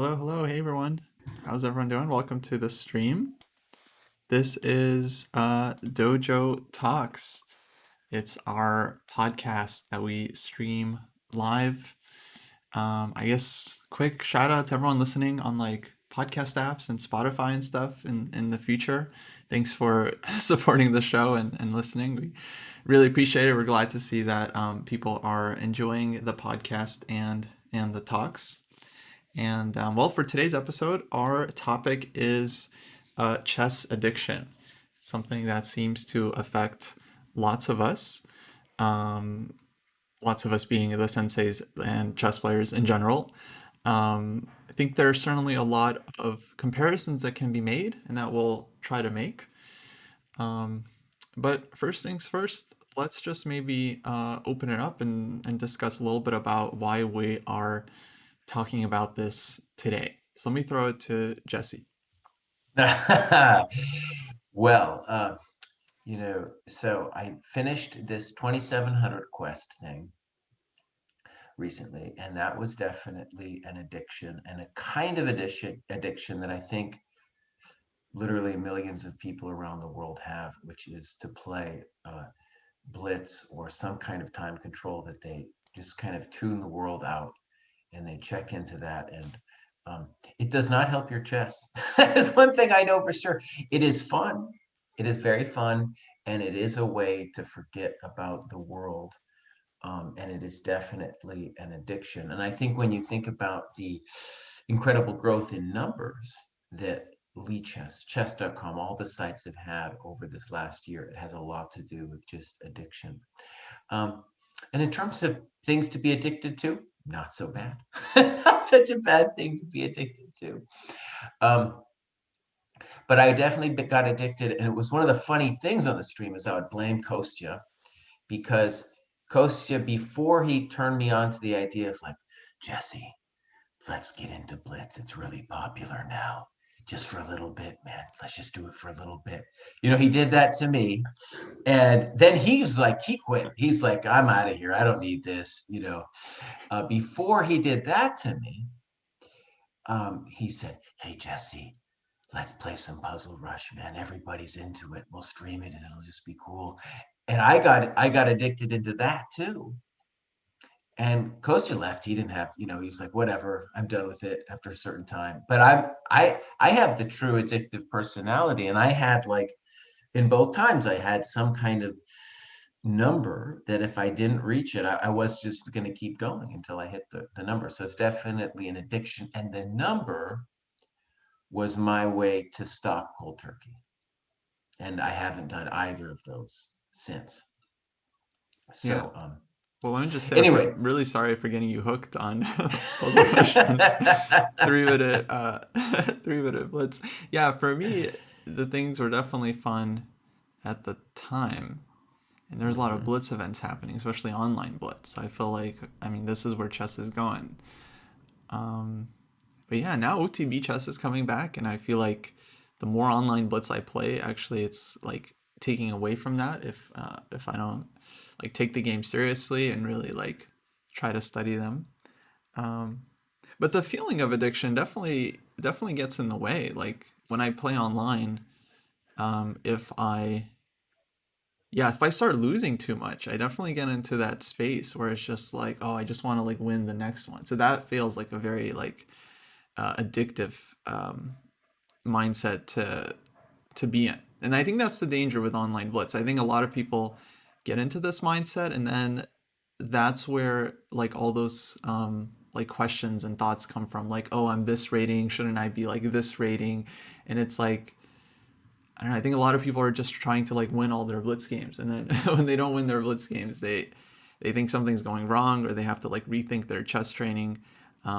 Hello, hello, hey everyone. How's everyone doing? Welcome to the stream. This is Dojo Talks. It's our podcast that we stream live. I guess quick shout out to everyone listening on like podcast apps and Spotify and stuff in the future. Thanks for supporting the show and listening. We really appreciate it. We're glad to see that people are enjoying the podcast and the talks. And well, for today's episode, our topic is chess addiction. It's something that seems to affect lots of us, lots of us being the senseis and chess players in general. I think there are certainly a lot of comparisons that can be made and that we'll try to make. But first things first, let's just maybe open it up and discuss a little bit about why we are talking about this today. So let me throw it to Jesse. Well, so I finished this 2700 quest thing recently, and that was definitely an addiction, and a kind of addiction that I think literally millions of people around the world have, which is to play blitz or some kind of time control that they just kind of tune the world out and they check into that. And it does not help your chess. That's one thing I know for sure. It is fun. It is very fun. And it is a way to forget about the world. And it is definitely an addiction. And I think when you think about the incredible growth in numbers that Chess, chess.com, all the sites have had over this last year, it has a lot to do with just addiction. And in terms of things to be addicted to, not so bad. Not such a bad thing to be addicted to. But I definitely got addicted. And it was one of the funny things on the stream is I would blame Kostya, because Kostya, before he turned me on to the idea of like, Jesse, let's get into Blitz. It's really popular now. Just for a little bit, man. Let's just do it for a little bit. He did that to me. And then he's like, he quit. He's like, I'm out of here. I don't need this. Before he did that to me, he said, hey, Jesse, let's play some Puzzle Rush, man. Everybody's into it. We'll stream it and it'll just be cool. And I got addicted into that too. And Kostya left. He didn't have, he's like, whatever, I'm done with it after a certain time. But I have the true addictive personality. And I had like, in both times, I had some kind of number that if I didn't reach it, I was just going to keep going until I hit the number. So it's definitely an addiction. And the number was my way to stop cold turkey. And I haven't done either of those since. So, Yeah. Well, let me just say, anyway, I'm really sorry for getting you hooked on Puzzle Rush and 3-minute, 3-minute Blitz. Yeah, for me, the things were definitely fun at the time. And there's a lot of Blitz events happening, especially online Blitz. I feel like, this is where chess is going. But yeah, now OTB chess is coming back, and I feel like the more online Blitz I play, actually, it's like taking away from that if I don't like take the game seriously and really like try to study them. But the feeling of addiction definitely gets in the way. Like when I play online, if I start losing too much, I definitely get into that space where it's just like, oh, I just want to like win the next one. So that feels like a very like addictive mindset to be in. And I think that's the danger with online Blitz. I think a lot of people get into this mindset, and then that's where like all those like questions and thoughts come from. Like, oh, I'm this rating, shouldn't I be like this rating? And it's like, I don't know, I think a lot of people are just trying to like win all their Blitz games, and then when they don't win their Blitz games, they think something's going wrong, or they have to like rethink their chess training.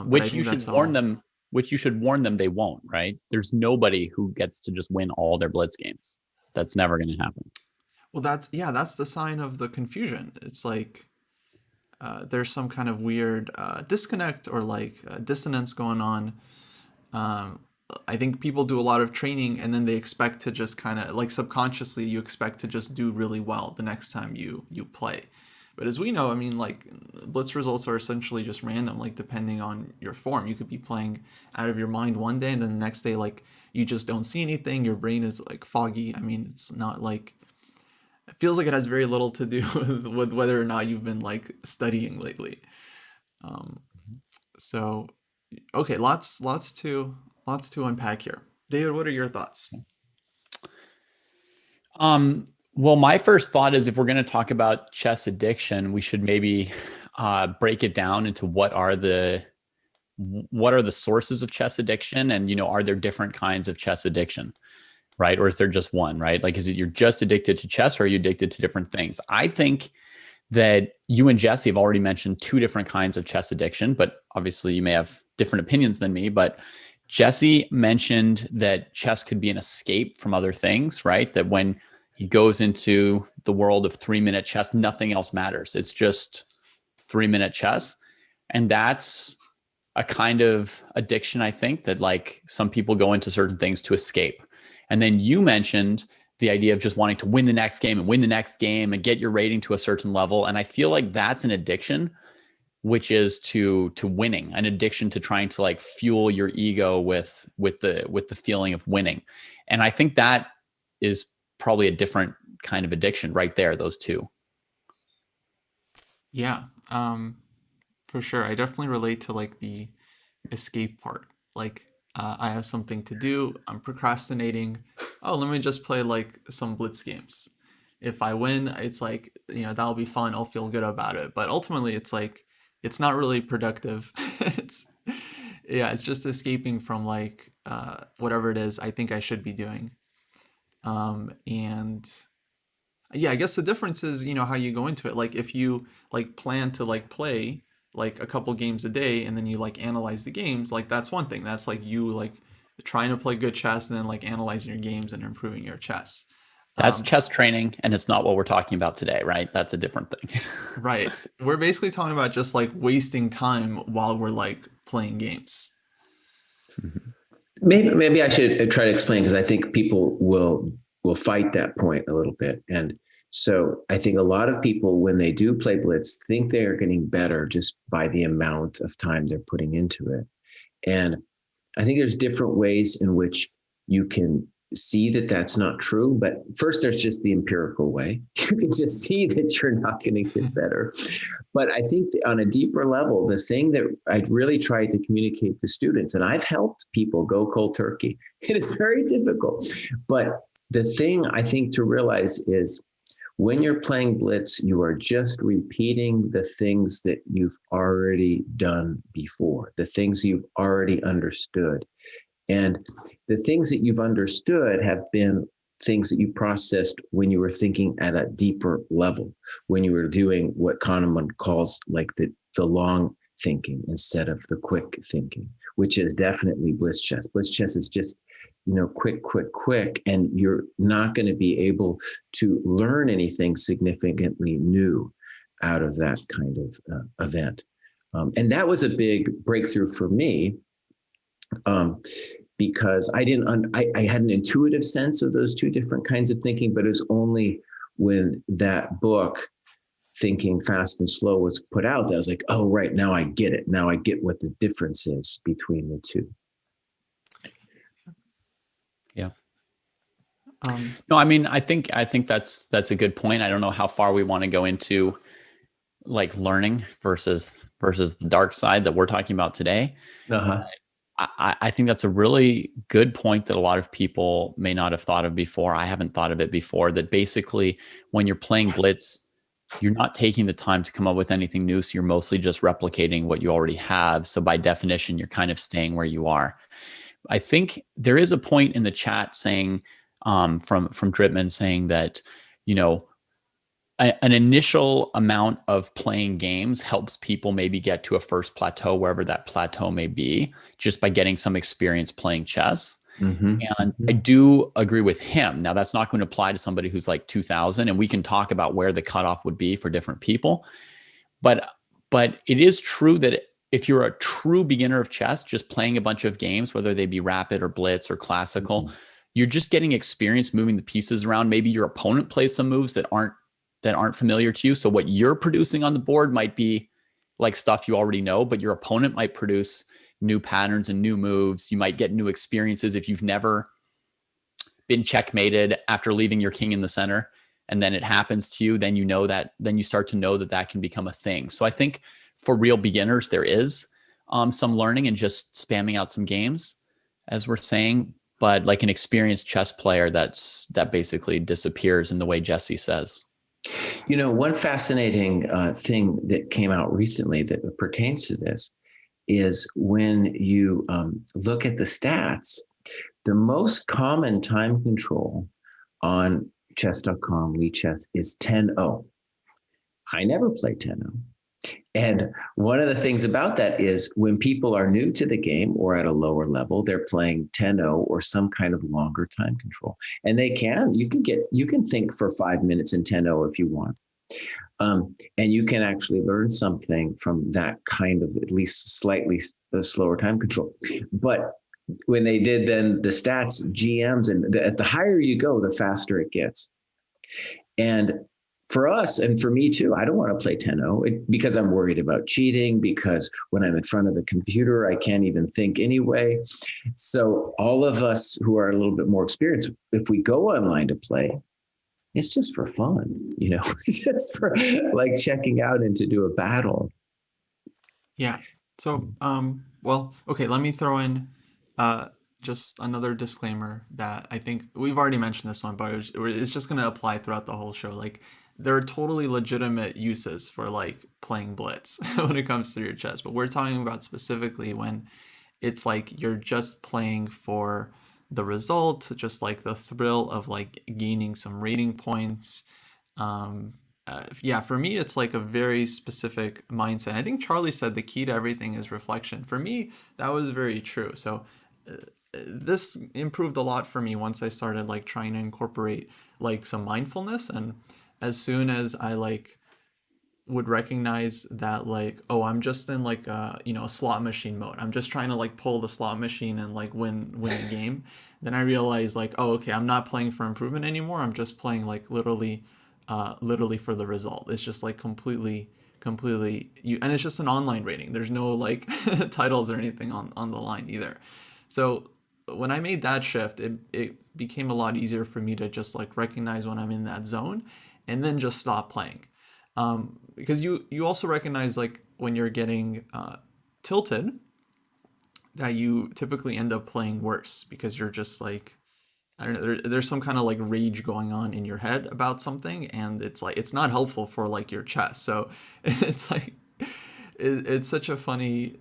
Which you should warn them. Which you should warn them they won't. Right? There's nobody who gets to just win all their Blitz games. That's never going to happen. Well, that's the sign of the confusion. It's like there's some kind of weird disconnect or like dissonance going on. I think people do a lot of training and then they expect to just kind of like subconsciously you expect to just do really well the next time you play. But as we know, like blitz results are essentially just random, like depending on your form. You could be playing out of your mind one day, and then the next day, like you just don't see anything. Your brain is like foggy. I mean, it's not like, it feels like it has very little to do with whether or not you've been like studying lately. So, okay, lots to unpack here. David, what are your thoughts? Well, my first thought is if we're going to talk about chess addiction, we should maybe break it down into what are the sources of chess addiction, and are there different kinds of chess addiction, right? Or is there just one, right? Like, is it you're just addicted to chess, or are you addicted to different things? I think that you and Jesse have already mentioned two different kinds of chess addiction, but obviously you may have different opinions than me. But Jesse mentioned that chess could be an escape from other things, right? That when he goes into the world of 3-minute chess, nothing else matters. It's just 3-minute chess. And that's a kind of addiction, I think, that like some people go into certain things to escape. And then you mentioned the idea of just wanting to win the next game and win the next game and get your rating to a certain level. And I feel like that's an addiction, which is to winning, an addiction to trying to like fuel your ego with the feeling of winning. And I think that is probably a different kind of addiction right there, those two. Yeah, for sure. I definitely relate to like the escape part. Like, I have something to do, I'm procrastinating. Oh, let me just play like some blitz games. If I win, it's like, that'll be fun. I'll feel good about it. But ultimately, it's like, it's not really productive. It's just escaping from like whatever it is I think I should be doing. And yeah, I guess the difference is, how you go into it. Like if you like plan to like play like a couple games a day and then you like analyze the games, like that's one thing. That's like you like trying to play good chess and then like analyzing your games and improving your chess. That's chess training, and it's not what we're talking about today, right? That's a different thing. Right. We're basically talking about just like wasting time while we're like playing games. Maybe I should try to explain, because I think people will fight that point a little bit. And so I think a lot of people, when they do play blitz, think they are getting better just by the amount of time they're putting into it. And I think there's different ways in which you can see that that's not true. But first, there's just the empirical way. You can just see that you're not going to get better. But I think on a deeper level, the thing that I've really tried to communicate to students, and I've helped people go cold turkey, it is very difficult. But the thing I think to realize is when you're playing blitz, you are just repeating the things that you've already done before, the things you've already understood. And the things that you've understood have been things that you processed when you were thinking at a deeper level, when you were doing what Kahneman calls like the long thinking instead of the quick thinking, which is definitely blitz chess. Blitz chess is just, quick, and you're not going to be able to learn anything significantly new out of that kind of event. And that was a big breakthrough for me. Because I had an intuitive sense of those two different kinds of thinking, but it was only when that book, Thinking Fast and Slow, was put out that I was like, oh, right, now I get it. Now I get what the difference is between the two. Yeah. No, I mean, I think that's a good point. I don't know how far we want to go into like learning versus the dark side that we're talking about today. Uh-huh. I think that's a really good point that a lot of people may not have thought of before. I haven't thought of it before, that basically when you're playing blitz, you're not taking the time to come up with anything new. So you're mostly just replicating what you already have. So by definition, you're kind of staying where you are. I think there is a point in the chat saying, from Dritman, saying that, an initial amount of playing games helps people maybe get to a first plateau, wherever that plateau may be, just by getting some experience playing chess. Mm-hmm. And I do agree with him. Now, that's not going to apply to somebody who's like 2000, and we can talk about where the cutoff would be for different people. But it is true that if you're a true beginner of chess, just playing a bunch of games, whether they be rapid or blitz or classical, you're just getting experience moving the pieces around. Maybe your opponent plays some moves that aren't familiar to you. So what you're producing on the board might be like stuff you already know, but your opponent might produce new patterns and new moves. You might get new experiences if you've never been checkmated after leaving your king in the center, and then it happens to you, then you know that, then you start to know that that can become a thing. So I think for real beginners, there is some learning and just spamming out some games, as we're saying. But like an experienced chess player, that basically disappears in the way Jesse says. You know, one fascinating thing that came out recently that pertains to this is when you look at the stats, the most common time control on chess.com, Chess, is 10-0. I never play 10-0. And one of the things about that is when people are new to the game or at a lower level, they're playing 10-0 or some kind of longer time control. And you can think for 5 minutes in 10-0 if you want. And you can actually learn something from that kind of at least slightly slower time control. But when they did then the stats, GMs, and the higher you go, the faster it gets. And for us, and for me too, I don't want to play 10-0 because I'm worried about cheating, because when I'm in front of the computer, I can't even think anyway. So all of us who are a little bit more experienced, if we go online to play, it's just for fun, it's just for like checking out and to do a battle. Yeah. So, well, okay, let me throw in just another disclaimer that I think we've already mentioned this one, but it's just going to apply throughout the whole show. Like, there are totally legitimate uses for like playing blitz when it comes to your chess, but we're talking about specifically when it's like you're just playing for the result, just like the thrill of like gaining some rating points. Yeah, for me, it's like a very specific mindset. I think Charlie said the key to everything is reflection. For me, that was very true. So this improved a lot for me once I started like trying to incorporate like some mindfulness. And as soon as I like would recognize that like, oh, I'm just in like a slot machine mode, I'm just trying to like pull the slot machine and like win the game, then I realized like, oh, okay, I'm not playing for improvement anymore, I'm just playing like literally for the result. It's just like completely and it's just an online rating, there's no like titles or anything on the line either. So when I made that shift, it became a lot easier for me to just like recognize when I'm in that zone and then just stop playing. Because you also recognize like when you're getting tilted that you typically end up playing worse because you're just like, I don't know, there's some kind of like rage going on in your head about something, and it's like it's not helpful for like your chess. So it's like it's such a funny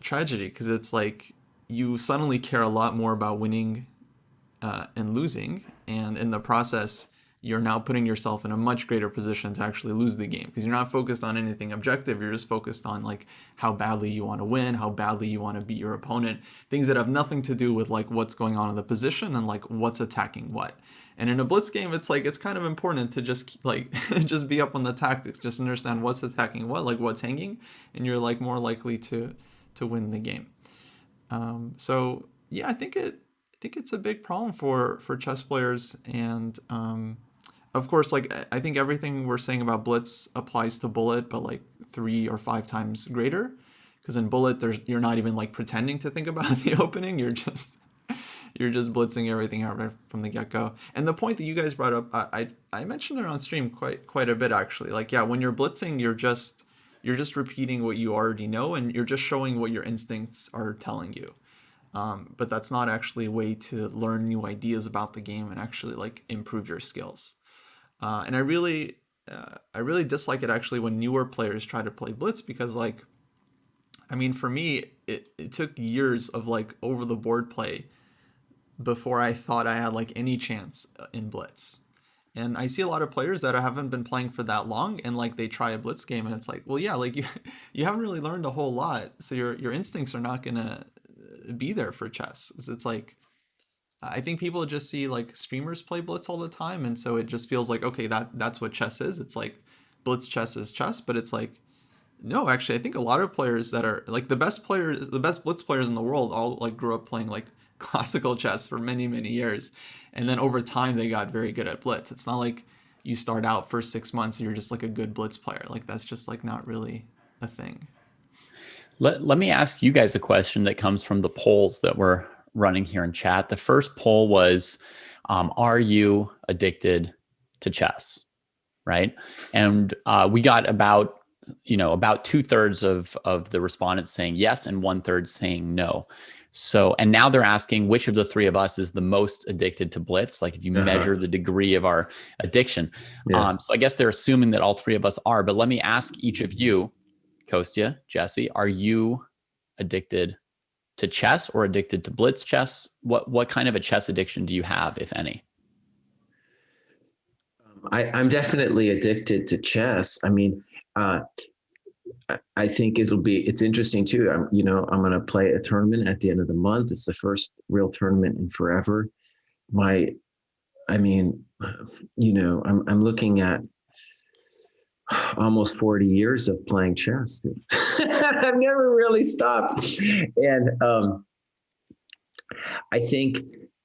tragedy, because it's like you suddenly care a lot more about winning and losing, and in the process you're now putting yourself in a much greater position to actually lose the game, because you're not focused on anything objective, you're just focused on like how badly you want to win, how badly you want to beat your opponent, things that have nothing to do with like what's going on in the position and like what's attacking what. And in a blitz game, it's like it's kind of important to just like just be up on the tactics, just understand what's attacking what, like what's hanging, and you're like more likely to win the game. So yeah, I think it's a big problem for chess players. And of course, like I think everything we're saying about blitz applies to bullet, but like 3 or 5 times greater, because in bullet you're not even like pretending to think about the opening, you're just blitzing everything out right from the get-go. And the point that you guys brought up, I mentioned it on stream quite a bit actually. Like, yeah, when you're blitzing, you're just repeating what you already know, and you're just showing what your instincts are telling you. But that's not actually a way to learn new ideas about the game and actually like improve your skills. And I really dislike it actually when newer players try to play blitz, because like, I mean, for me, it took years of like over the board play before I thought I had like any chance in blitz. And I see a lot of players that haven't been playing for that long, and like they try a blitz game, and it's like, well, yeah, like you haven't really learned a whole lot, so your instincts are not gonna be there for chess. It's like, I think people just see like streamers play blitz all the time, and so it just feels like, okay, that's what chess is. It's like blitz chess is chess, but it's like, no, actually, I think a lot of players that are like the best blitz players in the world all like grew up playing like classical chess for many years, and then over time they got very good at blitz. It's not like you start out for 6 months and you're just like a good blitz player. Like that's just like not really a thing. Let me ask you guys a question that comes from the polls that we're running here in chat. The first poll was, are you addicted to chess? Right. And we got about 2/3 of the respondents saying yes and 1/3 saying no. So, and now they're asking which of the three of us is the most addicted to blitz, like if you measure the degree of our addiction. So I guess they're assuming that all three of us are, but let me ask each of you, Kostya, Jesse, are you addicted to chess or addicted to blitz chess? What kind of a chess addiction do you have, if any? I'm definitely addicted to chess. I mean, I think it's interesting too. I'm going to play a tournament at the end of the month. It's the first real tournament in forever. I'm looking at almost 40 years of playing chess. I've never really stopped. And I think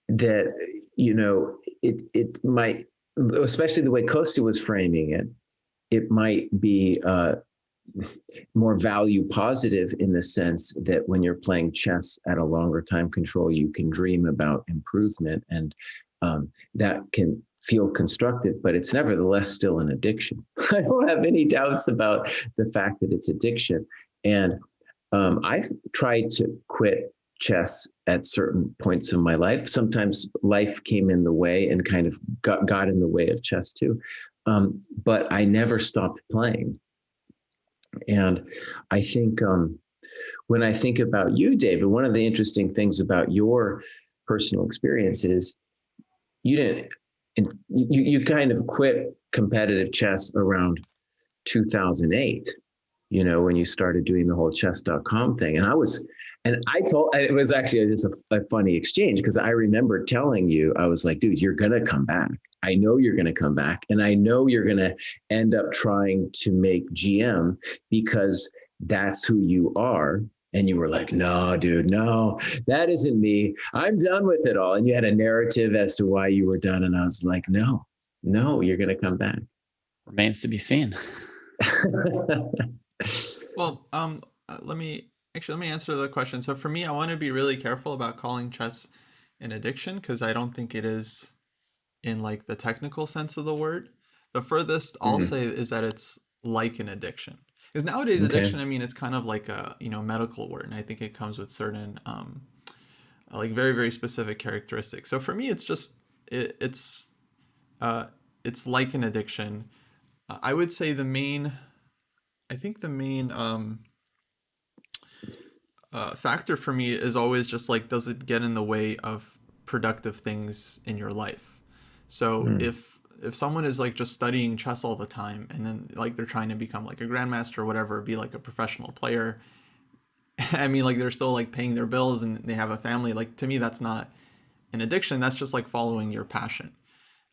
that, it might, especially the way Kostya was framing it, it might be more value positive in the sense that when you're playing chess at a longer time control, you can dream about improvement, and that can feel constructive, but it's nevertheless still an addiction. I don't have any doubts about the fact that it's addiction. And I've tried to quit chess at certain points in my life. Sometimes life came in the way and kind of got in the way of chess too. But I never stopped playing. And I think when I think about you, David, one of the interesting things about your personal experience is you kind of quit competitive chess around 2008, when you started doing the whole chess.com thing. And it was actually just a funny exchange, because I remember telling you, I was like, dude, you're going to come back. I know you're going to come back. And I know you're going to end up trying to make GM because that's who you are. And you were like, no, dude, no, that isn't me. I'm done with it all. And you had a narrative as to why you were done. And I was like, no, you're going to come back. Remains to be seen. Well, let me answer the question. So for me, I want to be really careful about calling chess an addiction, because I don't think it is in like the technical sense of the word. The furthest I'll say is that it's like an addiction. Because nowadays addiction, I mean, it's kind of like a medical word, and I think it comes with certain like very, very specific characteristics. So for me, it's just it's like an addiction. I would say the main factor for me is always just like, does it get in the way of productive things in your life? So if someone is like just studying chess all the time, and then like they're trying to become like a grandmaster or whatever, be like a professional player, I mean, like they're still like paying their bills and they have a family, like to me that's not an addiction. That's just like following your passion.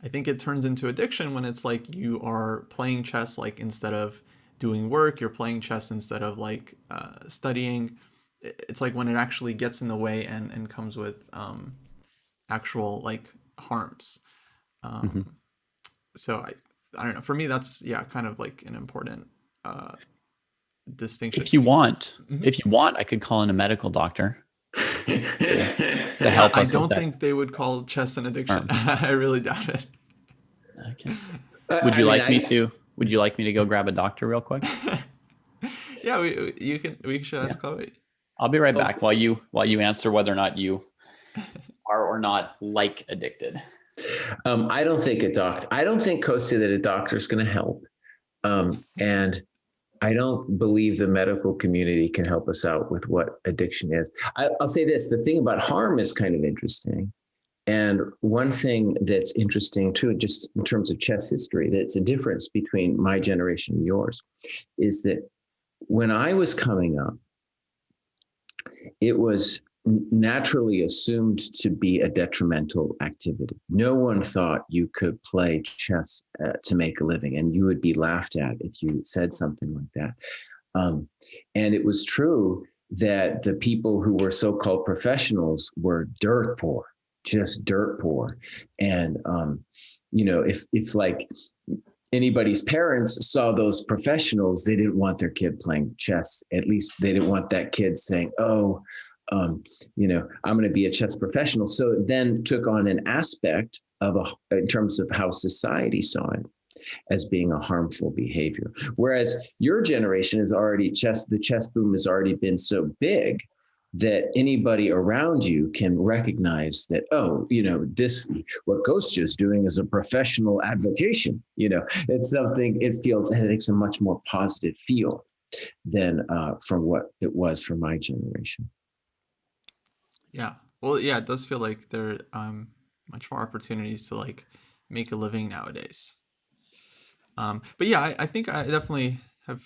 I think it turns into addiction when it's like you are playing chess, like instead of doing work, you're playing chess instead of like studying. It's like when it actually gets in the way and comes with actual like harms. So I don't know. For me, that's kind of like an important distinction. If you want, I could call in a medical doctor. To help us. I don't think they would call chess an addiction. I really doubt it. Okay. Would you like me to go grab a doctor real quick? Yeah, we should ask Chloe. I'll be right back while you answer whether or not you are or not like addicted. I don't think Kostya that a doctor is going to help. And I don't believe the medical community can help us out with what addiction is. I'll say this, the thing about harm is kind of interesting. And one thing that's interesting too, just in terms of chess history, that's a difference between my generation and yours, is that when I was coming up, it was naturally assumed to be a detrimental activity. No one thought you could play chess to make a living, and you would be laughed at if you said something like that. And it was true that the people who were so-called professionals were dirt poor, just dirt poor. And, if anybody's parents saw those professionals, they didn't want their kid playing chess. At least they didn't want that kid saying, oh, I'm going to be a chess professional. So it then took on an aspect in terms of how society saw it as being a harmful behavior. Whereas your generation is already the chess boom has already been so big that anybody around you can recognize that, what Kostya is doing is a professional avocation. It's something, it takes a much more positive feel than from what it was for my generation. Yeah. Well, yeah, it does feel like there are much more opportunities to like make a living nowadays. But yeah, I think I definitely have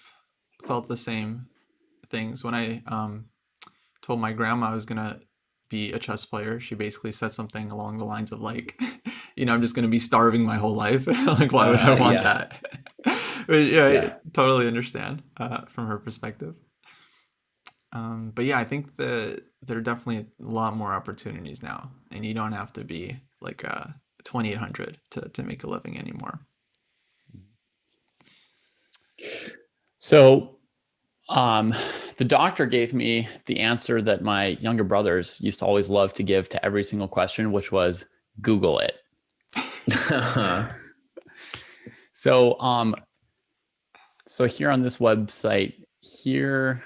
felt the same things when I told my grandma I was gonna be a chess player. She basically said something along the lines of like, I'm just gonna be starving my whole life. Like, why would I want that? But yeah, I totally understand from her perspective. But yeah, I think that there are definitely a lot more opportunities now, and you don't have to be like 2800 to make a living anymore. So the doctor gave me the answer that my younger brothers used to always love to give to every single question, which was Google it. So here on this website here,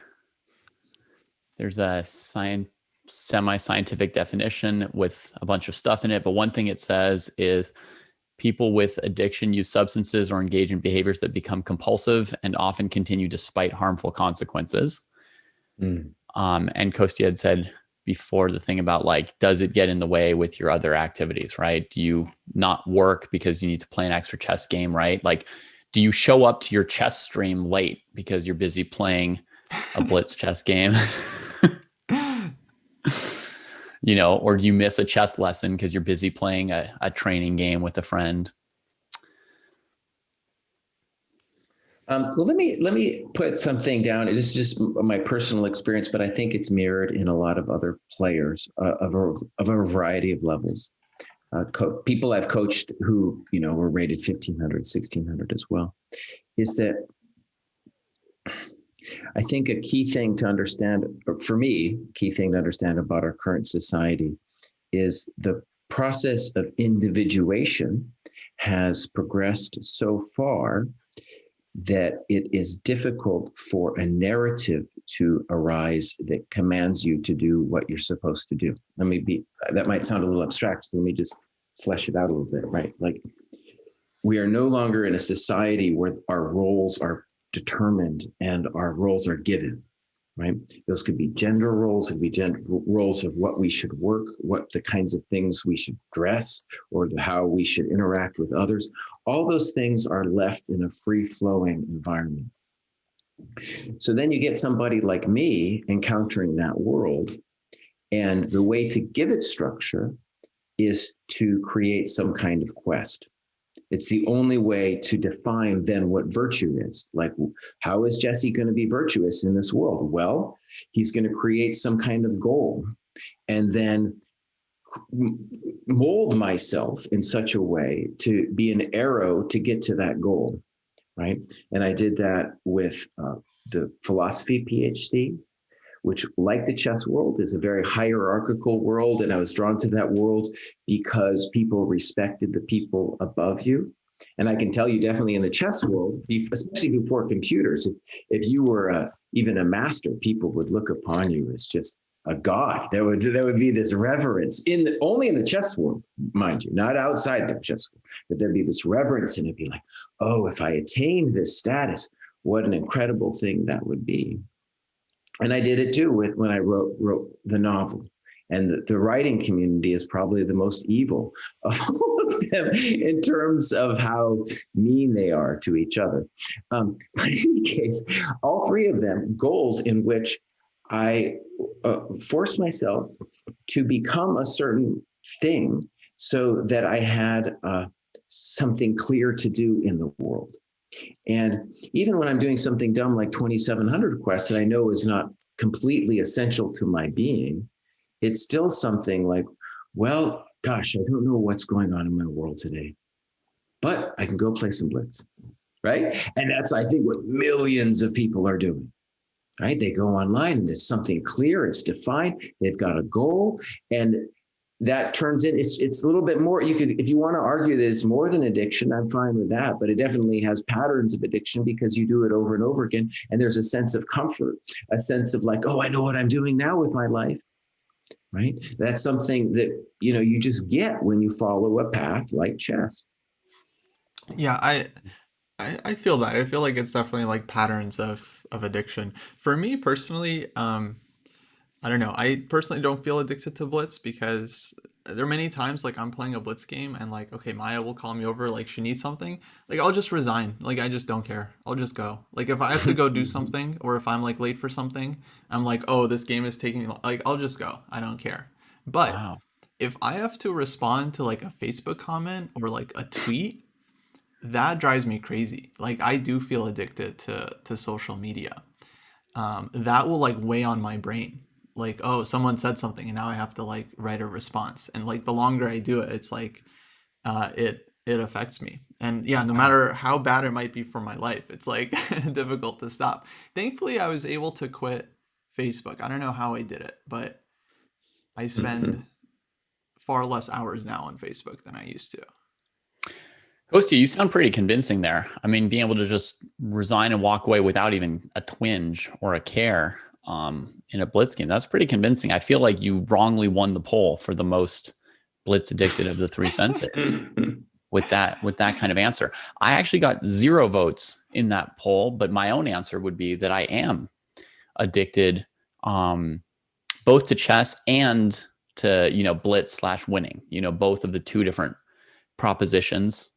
there's a semi-scientific definition with a bunch of stuff in it. But one thing it says is people with addiction use substances or engage in behaviors that become compulsive and often continue despite harmful consequences. And Kostya had said before the thing about like, does it get in the way with your other activities, right? Do you not work because you need to play an extra chess game, right? Like, do you show up to your chess stream late because you're busy playing a blitz chess game? Or do you miss a chess lesson because you're busy playing a training game with a friend? Well, let me put something down. It is just my personal experience, but I think it's mirrored in a lot of other players of a variety of levels. People I've coached who, were rated 1500, 1600 as well, is that I think a key thing to understand, for me, about our current society is the process of individuation has progressed so far that it is difficult for a narrative to arise that commands you to do what you're supposed to do. That might sound a little abstract, so let me just flesh it out a little bit, right? Like, we are no longer in a society where our roles are determined and our roles are given, right? Those could be gender roles, it could be roles of what we should work, what the kinds of things we should dress, or how we should interact with others. All those things are left in a free-flowing environment. So then you get somebody like me encountering that world, and the way to give it structure is to create some kind of quest. It's the only way to define then what virtue is. Like, how is Jesse going to be virtuous in this world? Well, he's going to create some kind of goal and then mold myself in such a way to be an arrow to get to that goal, right? And I did that with the philosophy PhD, which, like the chess world, is a very hierarchical world. And I was drawn to that world because people respected the people above you. And I can tell you definitely in the chess world, especially before computers, if you were even a master, people would look upon you as just a god. There would be this reverence only in the chess world, mind you, not outside the chess world, but there'd be this reverence, and it'd be like, oh, if I attained this status, what an incredible thing that would be. And I did it too when I wrote the novel. And the writing community is probably the most evil of all of them in terms of how mean they are to each other. But in any case, all three of them, goals in which I forced myself to become a certain thing so that I had something clear to do in the world. And even when I'm doing something dumb like 2700 quests that I know is not completely essential to my being, it's still something like, well, gosh, I don't know what's going on in my world today. but I can go play some Blitz, right? And that's, I think, what millions of people are doing, right? They go online and there's something clear, it's defined, they've got a goal, and that turns in, it's a little bit more, you could, if you want to argue that it's more than addiction, I'm fine with that, but it definitely has patterns of addiction because you do it over and over again. And there's a sense of comfort, a sense of like, oh, I know what I'm doing now with my life, right? That's something that, you know, you just get when you follow a path like chess. Yeah, I feel that. I feel like it's definitely like patterns of addiction. For me personally, I don't know. I personally don't feel addicted to Blitz because there are many times like I'm playing a Blitz game and like, okay, Maya will call me over, like she needs something. Like I'll just resign. Like I just don't care. I'll just go. Like if I have to go do something or if I'm like late for something, I'm like, oh, this game is taking like I'll just go. I don't care. But Wow. if I have to respond to like a Facebook comment or like a tweet, that drives me crazy. Like I do feel addicted to social media. That will like weigh on my brain. Like, oh, someone said something and now I have to like write a response. And like the longer I do it, it's like it affects me. And yeah, no matter how bad it might be for my life, it's like difficult to stop. Thankfully, I was able to quit Facebook. I don't know how I did it, but I spend far less hours now on Facebook than I used to. Kostya, you sound pretty convincing there. I mean, being able to just resign and walk away without even a twinge or a care in a Blitz game, that's pretty convincing. I feel like you wrongly won the poll for the most Blitz addicted of the three senseis with that kind of answer. I actually got 0 votes in that poll, but my own answer would be that I am addicted both to chess and to, you know, Blitz / winning, you know, both of the two different propositions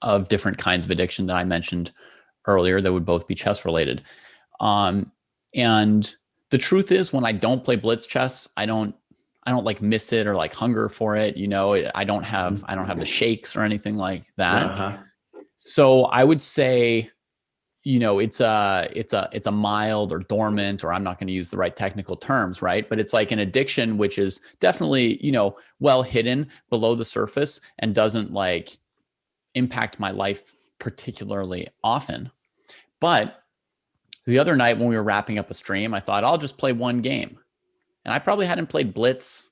of different kinds of addiction that I mentioned earlier that would both be chess related. And the truth is, when I don't play Blitz chess, I don't like miss it or like hunger for it. You know, I don't have the shakes or anything like that. So I would say, you know, it's a mild or dormant, or I'm not going to use the right technical terms, right? But it's like an addiction, which is definitely, you know, well hidden below the surface and doesn't like impact my life particularly often. But the other night when we were wrapping up a stream, I thought I'll just play one game. And I probably hadn't played Blitz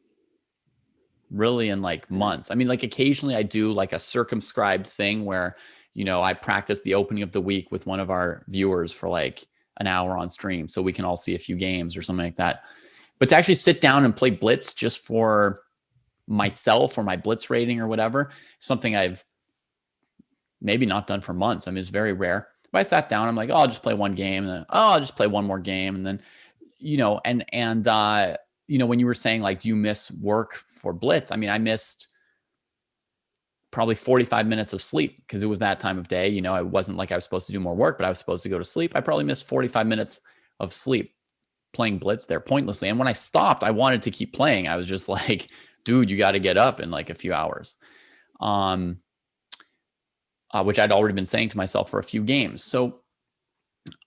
really in like months. I mean, like occasionally I do like a circumscribed thing where, you know, I practice the opening of the week with one of our viewers for like an hour on stream so we can all see a few games or something like that. But to actually sit down and play Blitz just for myself or my Blitz rating or whatever, something I've maybe not done for months. I mean, it's very rare. But I sat down, I'm like, oh, I'll just play one game. And then, oh, I'll just play one more game. And then, you know, and you know, when you were saying like, do you miss work for Blitz? I mean, I missed probably 45 minutes of sleep because it was that time of day. You know, it wasn't like I was supposed to do more work, but I was supposed to go to sleep. I probably missed 45 minutes of sleep playing Blitz there pointlessly. And when I stopped, I wanted to keep playing. I was just like, dude, you got to get up in like a few hours. Which I'd already been saying to myself for a few games. So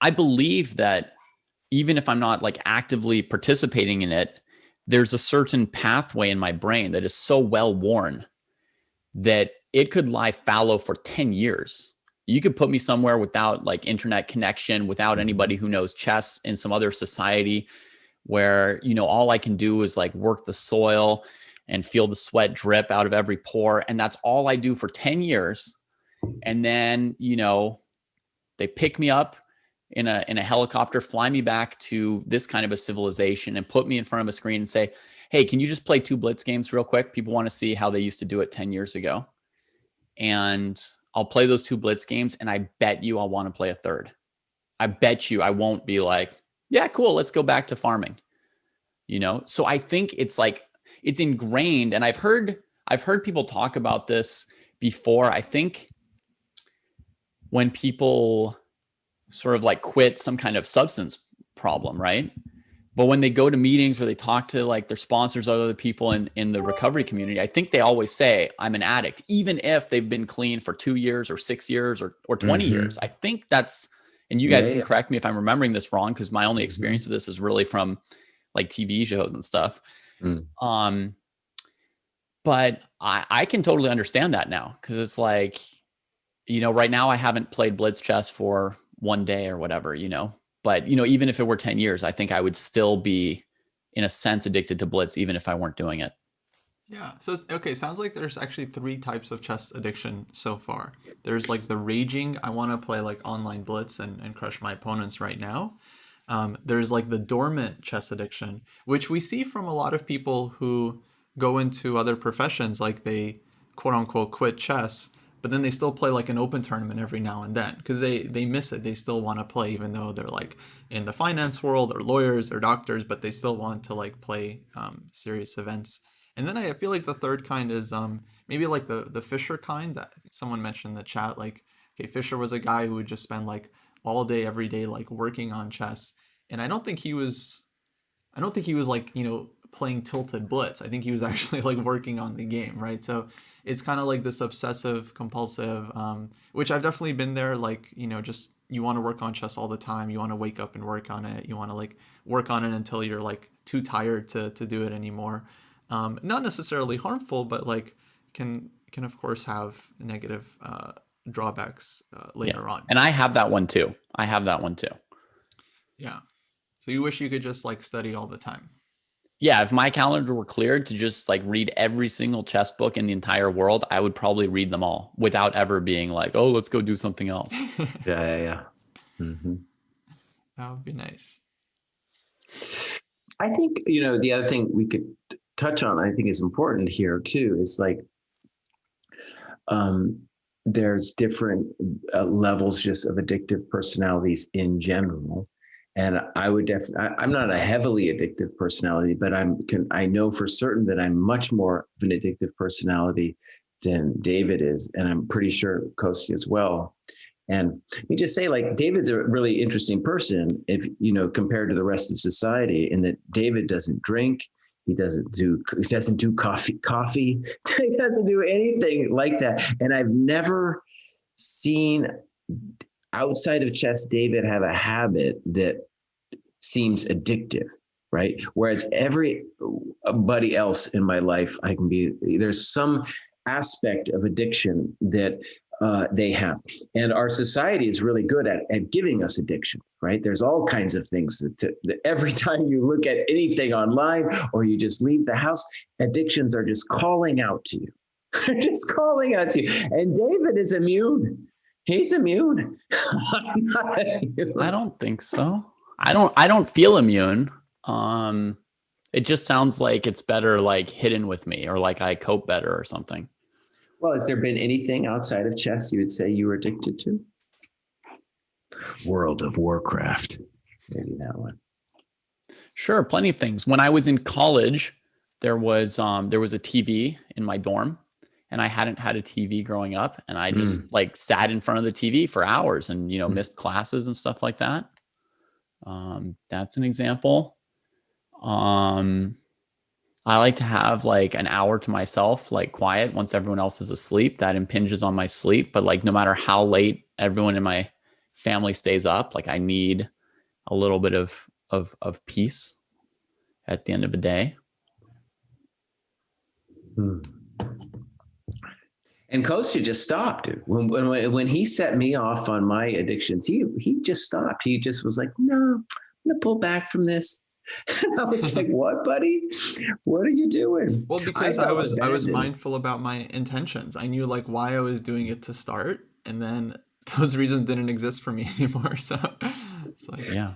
I believe that even if I'm not like actively participating in it, there's a certain pathway in my brain that is so well worn that it could lie fallow for 10 years. You could put me somewhere without like internet connection, without anybody who knows chess in some other society where, you know, all I can do is like work the soil and feel the sweat drip out of every pore. And that's all I do for 10 years. And then, you know, they pick me up in a helicopter, fly me back to this kind of a civilization and put me in front of a screen and say, hey, can you just play 2 Blitz games real quick? People want to see how they used to do it 10 years ago. And I'll play those 2 Blitz games. And I bet you I'll want to play a third. I bet you I won't be like, yeah, cool, let's go back to farming. You know? So I think it's like, it's ingrained. And I've heard people talk about this before. I think when people sort of like quit some kind of substance problem, right? But when they go to meetings or they talk to like their sponsors or other people in the recovery community, I think they always say, I'm an addict, even if they've been clean for 2 years or 6 years or 20 years. I think that's, and you guys can correct me if I'm remembering this wrong, because my only experience of this is really from like TV shows and stuff. But I can totally understand that now, because it's like, right now I haven't played blitz chess for one day or whatever, but, even if it were 10 years, I think I would still be, in a sense, addicted to blitz, even if I weren't doing it. Yeah. So, okay, sounds like there's actually three types of chess addiction so far. There's like the raging, I want to play like online blitz and crush my opponents right now. There's like the dormant chess addiction, which we see from a lot of people who go into other professions, like they quote unquote quit chess, but then they still play like an open tournament every now and then because they miss it. They still want to play, even though they're like in the finance world or lawyers or doctors, but they still want to like play serious events. And then I feel like the third kind is maybe like the Fisher kind that someone mentioned in the chat. Like, okay, Fisher was a guy who would just spend like all day, every day, like working on chess. And I don't think he was like, playing tilted blitz. I think he was actually like working on the game, right? So it's kind of like this obsessive compulsive, which I've definitely been there. Like, just you want to work on chess all the time. You want to wake up and work on it. You want to like work on it until you're like too tired to do it anymore. Not necessarily harmful, but like can of course have negative drawbacks later on. And I have that one too. Yeah. So you wish you could just like study all the time. Yeah, if my calendar were cleared to just like read every single chess book in the entire world, I would probably read them all without ever being like, oh, let's go do something else. Yeah. Mm-hmm. That would be nice. I think, the other thing we could touch on, I think is important here too, is like, there's different levels just of addictive personalities in general. And I would definitely, I'm not a heavily addictive personality, but I know for certain that I'm much more of an addictive personality than David is. And I'm pretty sure Kosti as well. And let me just say, like, David's a really interesting person if, compared to the rest of society, in that David doesn't drink. He doesn't do coffee. He doesn't do anything like that. And I've never seen outside of chess, David have a habit that seems addictive, right? Whereas everybody else in my life, there's some aspect of addiction that they have. And our society is really good at giving us addiction, right? There's all kinds of things that every time you look at anything online or you just leave the house, addictions are just calling out to you. Just calling out to you. And David is immune. He's immune. I'm not immune. I don't think so. I don't feel immune. It just sounds like it's better like hidden with me, or like I cope better or something. Well, has there been anything outside of chess you would say you were addicted to? World of Warcraft. Maybe that one. Sure, plenty of things. When I was in college, there was a TV in my dorm. And I hadn't had a TV growing up, and I just like sat in front of the TV for hours and, missed classes and stuff like that. That's an example. I like to have like an hour to myself, like quiet once everyone else is asleep. That impinges on my sleep. But like, no matter how late everyone in my family stays up, like I need a little bit of peace at the end of the day. And Kostya just stopped. When he set me off on my addictions, he just stopped. He just was like, no, I'm going to pull back from this. And I was like, what, buddy? What are you doing? Well, because I was mindful about my intentions. I knew like why I was doing it to start. And then those reasons didn't exist for me anymore. So it's like, yeah.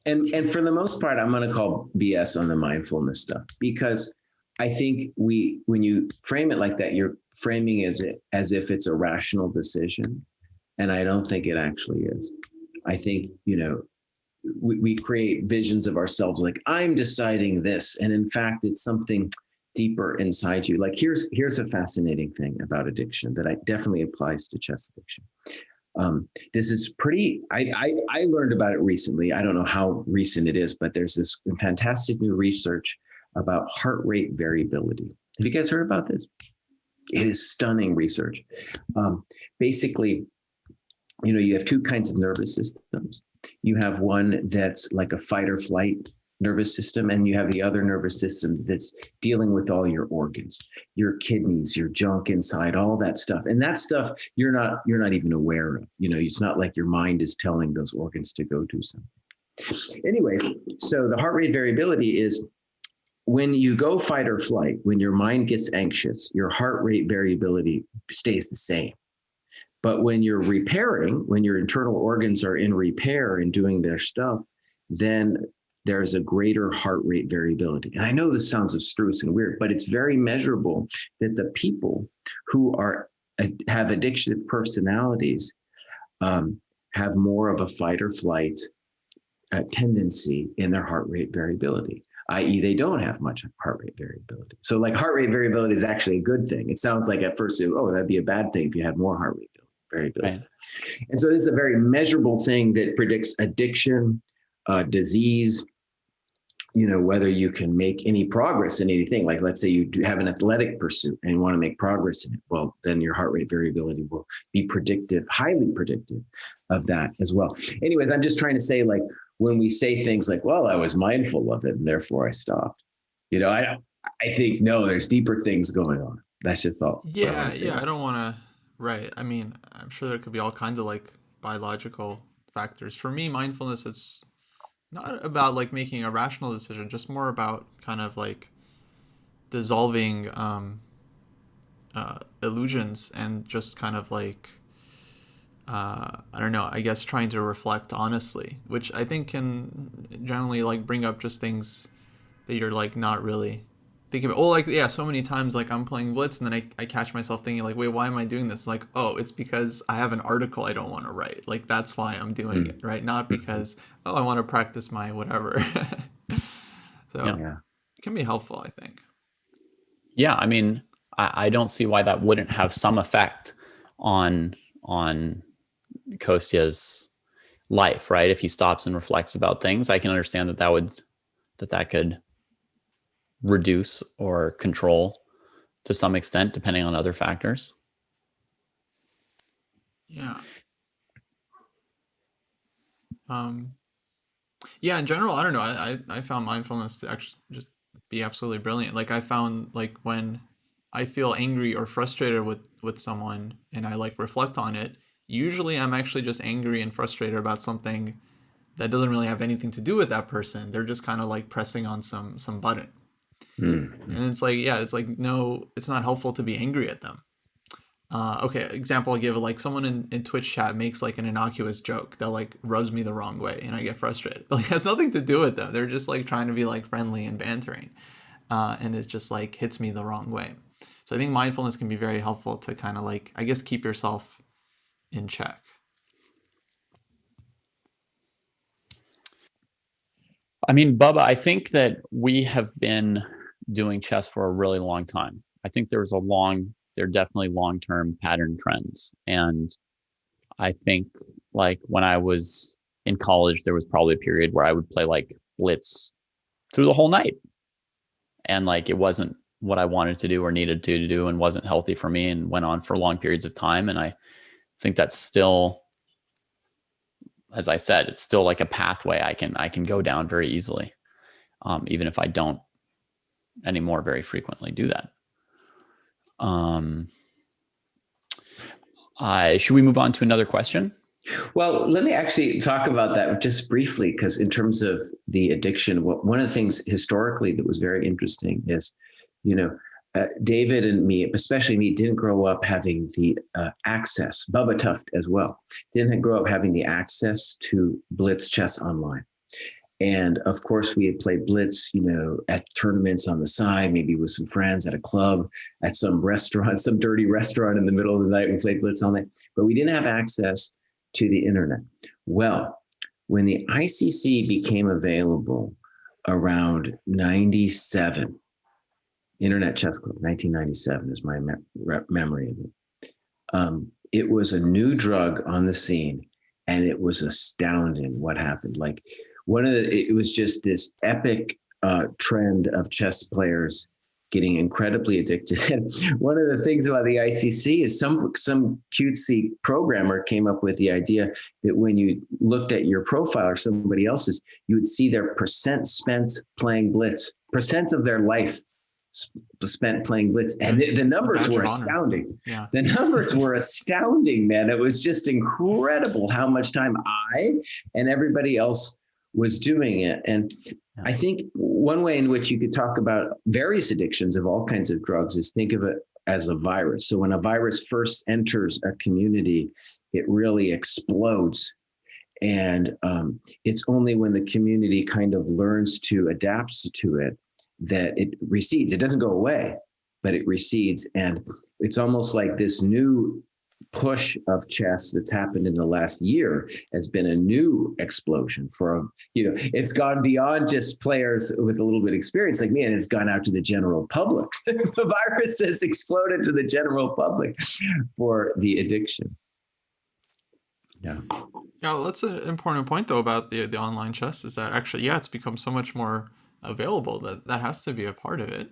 And for the most part, I'm going to call BS on the mindfulness stuff, because I think when you frame it like that, you're framing it as if it's a rational decision. And I don't think it actually is. I think, we create visions of ourselves like, I'm deciding this. And in fact, it's something deeper inside you. Like here's a fascinating thing about addiction that definitely applies to chess addiction. This is I learned about it recently. I don't know how recent it is, but there's this fantastic new research about heart rate variability. Have you guys heard about this? It is stunning research. Basically, you have two kinds of nervous systems. You have one that's like a fight or flight nervous system, and you have the other nervous system that's dealing with all your organs, your kidneys, your junk inside, all that stuff. And that stuff you're not even aware of. It's not like your mind is telling those organs to go do something. Anyways, so the heart rate variability is when you go fight or flight, when your mind gets anxious, your heart rate variability stays the same. But when you're repairing, when your internal organs are in repair and doing their stuff, then there's a greater heart rate variability. And I know this sounds abstruse and weird, but it's very measurable that the people who have addictive personalities have more of a fight or flight tendency in their heart rate variability, i.e. they don't have much heart rate variability. So like heart rate variability is actually a good thing. It sounds like at first, that'd be a bad thing if you had more heart rate variability. Right. And so this is a very measurable thing that predicts addiction, disease, whether you can make any progress in anything. Like let's say you have an athletic pursuit and you want to make progress in it. Well, then your heart rate variability will be predictive, highly predictive of that as well. Anyways, I'm just trying to say, like, when we say things like, well, I was mindful of it and therefore I stopped, I think, no, there's deeper things going on. That's just all. Yeah. I don't want to, right. I mean, I'm sure there could be all kinds of like biological factors. For me, mindfulness, it's not about like making a rational decision, just more about kind of like dissolving illusions and just kind of like, I don't know, I guess trying to reflect honestly, which I think can generally like bring up just things that you're like not really thinking about. Oh, like, yeah, so many times like I'm playing Blitz and then I catch myself thinking like, wait, why am I doing this? Like, oh, it's because I have an article I don't want to write. Like, that's why I'm doing it, right? Not because, oh, I want to practice my whatever. So it can be helpful, I think. Yeah, I mean, I don't see why that wouldn't have some effect on Kostya's life, right? If he stops and reflects about things, I can understand that could reduce or control to some extent, depending on other factors. Yeah. Yeah, in general, I don't know. I found mindfulness to actually just be absolutely brilliant. Like I found like when I feel angry or frustrated with someone and I like reflect on it, usually I'm actually just angry and frustrated about something that doesn't really have anything to do with that person. They're just kind of like pressing on some button. And it's like, yeah, it's like, no, it's not helpful to be angry at them. Okay, example I'll give, like someone in Twitch chat makes like an innocuous joke that like rubs me the wrong way and I get frustrated. Like it has nothing to do with them. They're just like trying to be like friendly and bantering. And it just like hits me the wrong way. So I think mindfulness can be very helpful to kind of like, I guess, keep yourself in check. I mean, Bubba, I think that we have been doing chess for a really long time. I think there are definitely long-term pattern trends. And I think like when I was in college, there was probably a period where I would play like Blitz through the whole night. And like, it wasn't what I wanted to do or needed to do and wasn't healthy for me and went on for long periods of time. And I think that's still, as I said, it's still like a pathway I can go down very easily. Even if I don't anymore very frequently do that. Should we move on to another question? Well, let me actually talk about that just briefly, because in terms of the addiction, one of the things historically that was very interesting is, David and me, especially me, didn't grow up having the access, Bubba Tuft as well, didn't grow up having the access to Blitz chess online. And of course, we had played Blitz, at tournaments on the side, maybe with some friends at a club, at some restaurant, some dirty restaurant in the middle of the night. We played Blitz all night, but we didn't have access to the internet. Well, when the ICC became available around 97, Internet Chess Club, 1997 is my memory of it. It was a new drug on the scene, and it was astounding what happened. Like, it was just this epic trend of chess players getting incredibly addicted. And one of the things about the ICC is some cutesy programmer came up with the idea that when you looked at your profile or somebody else's, you would see their percent spent playing Blitz, percent of their life spent playing Blitz. And the numbers were astounding. Yeah. The numbers were astounding, man. It was just incredible how much time I and everybody else was doing it. And I think one way in which you could talk about various addictions of all kinds of drugs is think of it as a virus. So when a virus first enters a community, it really explodes. And it's only when the community kind of learns to adapt to it that it recedes. It doesn't go away, but it recedes. And it's almost like this new push of chess that's happened in the last year has been a new explosion for, it's gone beyond just players with a little bit of experience like me, and it's gone out to the general public. The virus has exploded to the general public for the addiction. Yeah. Yeah, well, that's an important point though about the online chess is that actually, it's become so much more available that has to be a part of it.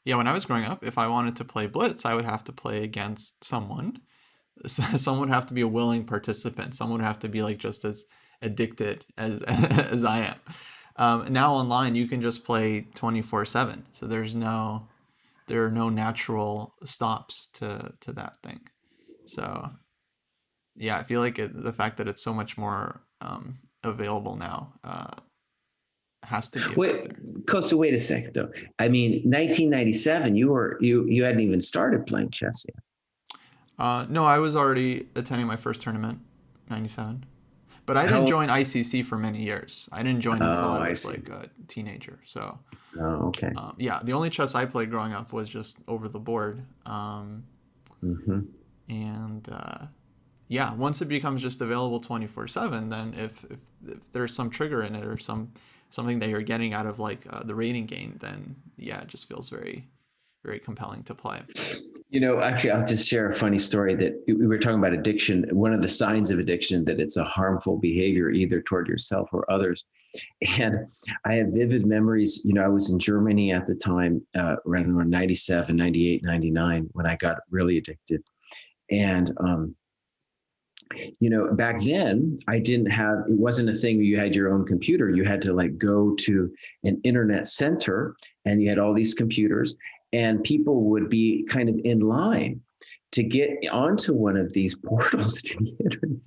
When I was growing up, if I wanted to play Blitz, I would have to play against someone. Someone would have to be a willing participant. Someone would have to be like just as addicted as as I am. Now online, you can just play 24/7. So there are no natural stops to that thing. So I feel like the fact that it's so much more available now has to be. Wait, Costa, wait a second though. I mean, 1997, you hadn't even started playing chess yet. No, I was already attending my first tournament, 97. But I didn't join ICC for many years. I didn't join until I was like a teenager. So. Oh, okay. The only chess I played growing up was just over the board. And once it becomes just available 24/7, then if there's some trigger in it or something that you're getting out of like the rating gain, then it just feels very, very compelling to play. Actually, I'll just share a funny story that we were talking about addiction. One of the signs of addiction that it's a harmful behavior either toward yourself or others. And I have vivid memories. I was in Germany at the time, around 97, 98, 99, when I got really addicted. And back then it wasn't a thing where you had your own computer. You had to like go to an internet center and you had all these computers and people would be kind of in line to get onto one of these portals to the internet.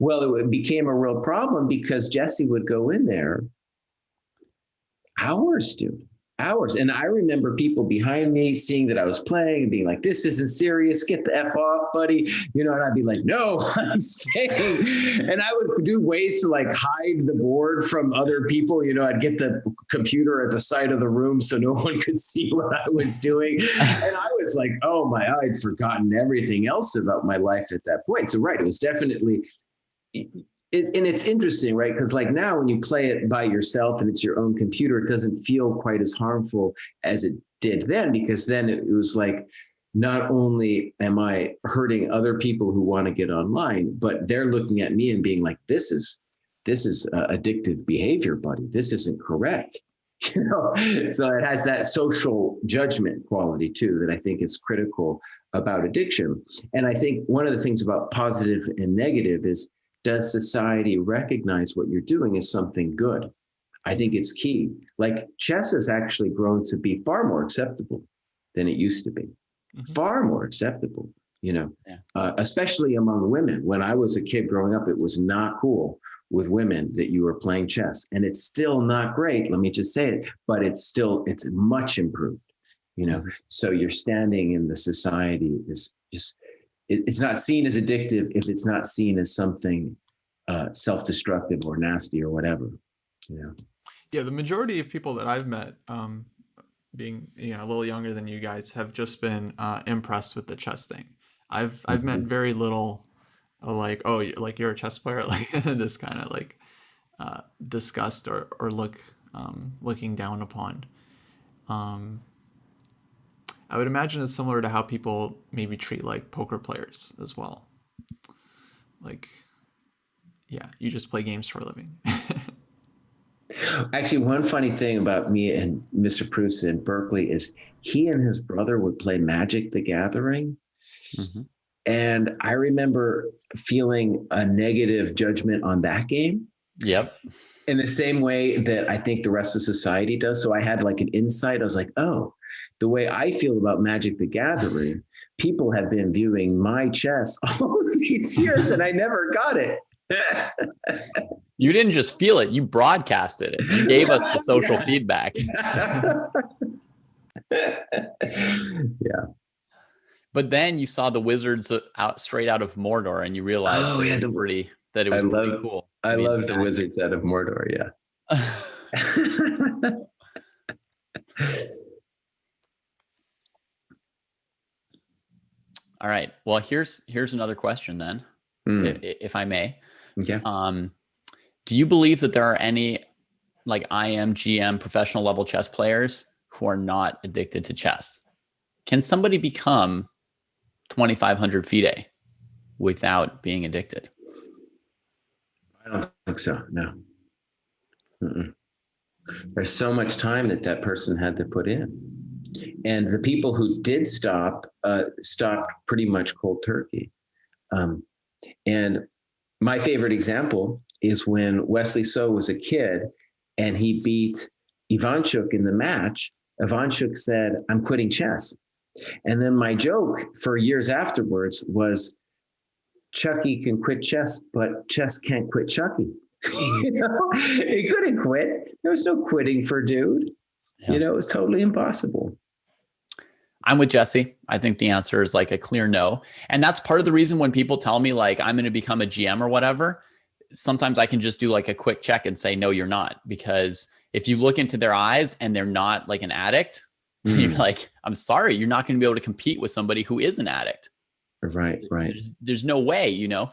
Well, it became a real problem because Jesse would go in there hours, dude. Hours. And I remember people behind me seeing that I was playing and being like, this isn't serious. Get the F off, buddy. And I'd be like, no, I'm staying. And I would do ways to like hide the board from other people. I'd get the computer at the side of the room so no one could see what I was doing. And I was like, oh I'd forgotten everything else about my life at that point. So right, it was definitely... It's interesting, right? Because like now when you play it by yourself and it's your own computer, it doesn't feel quite as harmful as it did then, because then it was like, not only am I hurting other people who want to get online, but they're looking at me and being like, this is addictive behavior, buddy. This isn't correct. So it has that social judgment quality too, that I think is critical about addiction. And I think one of the things about positive and negative is, does society recognize what you're doing as something good? I think it's key. Like chess has actually grown to be far more acceptable than it used to be. Far more acceptable, especially among women. When I was a kid growing up, it was not cool with women that you were playing chess. And it's still not great, let me just say it, but it's much improved, So your standing in the society is just, it's not seen as addictive if it's not seen as something self-destructive or nasty or whatever. The majority of people that I've met, being a little younger than you guys, have just been impressed with the chess thing. I've met very little like, oh, like you're a chess player, like this kind of like disgust or looking down upon. I would imagine it's similar to how people maybe treat like poker players as well. Like, you just play games for a living. Actually, one funny thing about me and Mr. Proust in Berkeley is he and his brother would play Magic the Gathering. Mhm. And I remember feeling a negative judgment on that game Yep. in the same way that I think the rest of society does. So I had like an insight. I was like, oh, the way I feel about Magic the Gathering, people have been viewing my chess all of these years and I never got it. You didn't just feel it, you broadcasted it. You gave us the social Yeah. feedback. Yeah. But then you saw the wizards out straight out of Mordor and you realized Oh, yeah, that it was pretty cool. I love the wizards out of Mordor. Yeah. All right. Well, here's another question then, if I may. Yeah. Do you believe that there are any like IM, GM, professional level chess players who are not addicted to chess? Can somebody become 2,500 FIDE without being addicted? I don't think so. No. Mm-mm. There's so much time that person had to put in. And the people who did stop, stopped pretty much cold turkey. And my favorite example is when Wesley So was a kid and he beat Ivanchuk in the match. Ivanchuk said, "I'm quitting chess." And then my joke for years afterwards was, Chucky can quit chess, but chess can't quit Chucky. He couldn't quit. There was no quitting for dude. Yeah. It was totally impossible. I'm with Jesse. I think the answer is like a clear no. And that's part of the reason when people tell me like I'm going to become a GM or whatever, sometimes I can just do like a quick check and say, no, you're not. Because if you look into their eyes and they're not like an addict, you're like, I'm sorry, you're not going to be able to compete with somebody who is an addict. Right. There's no way, So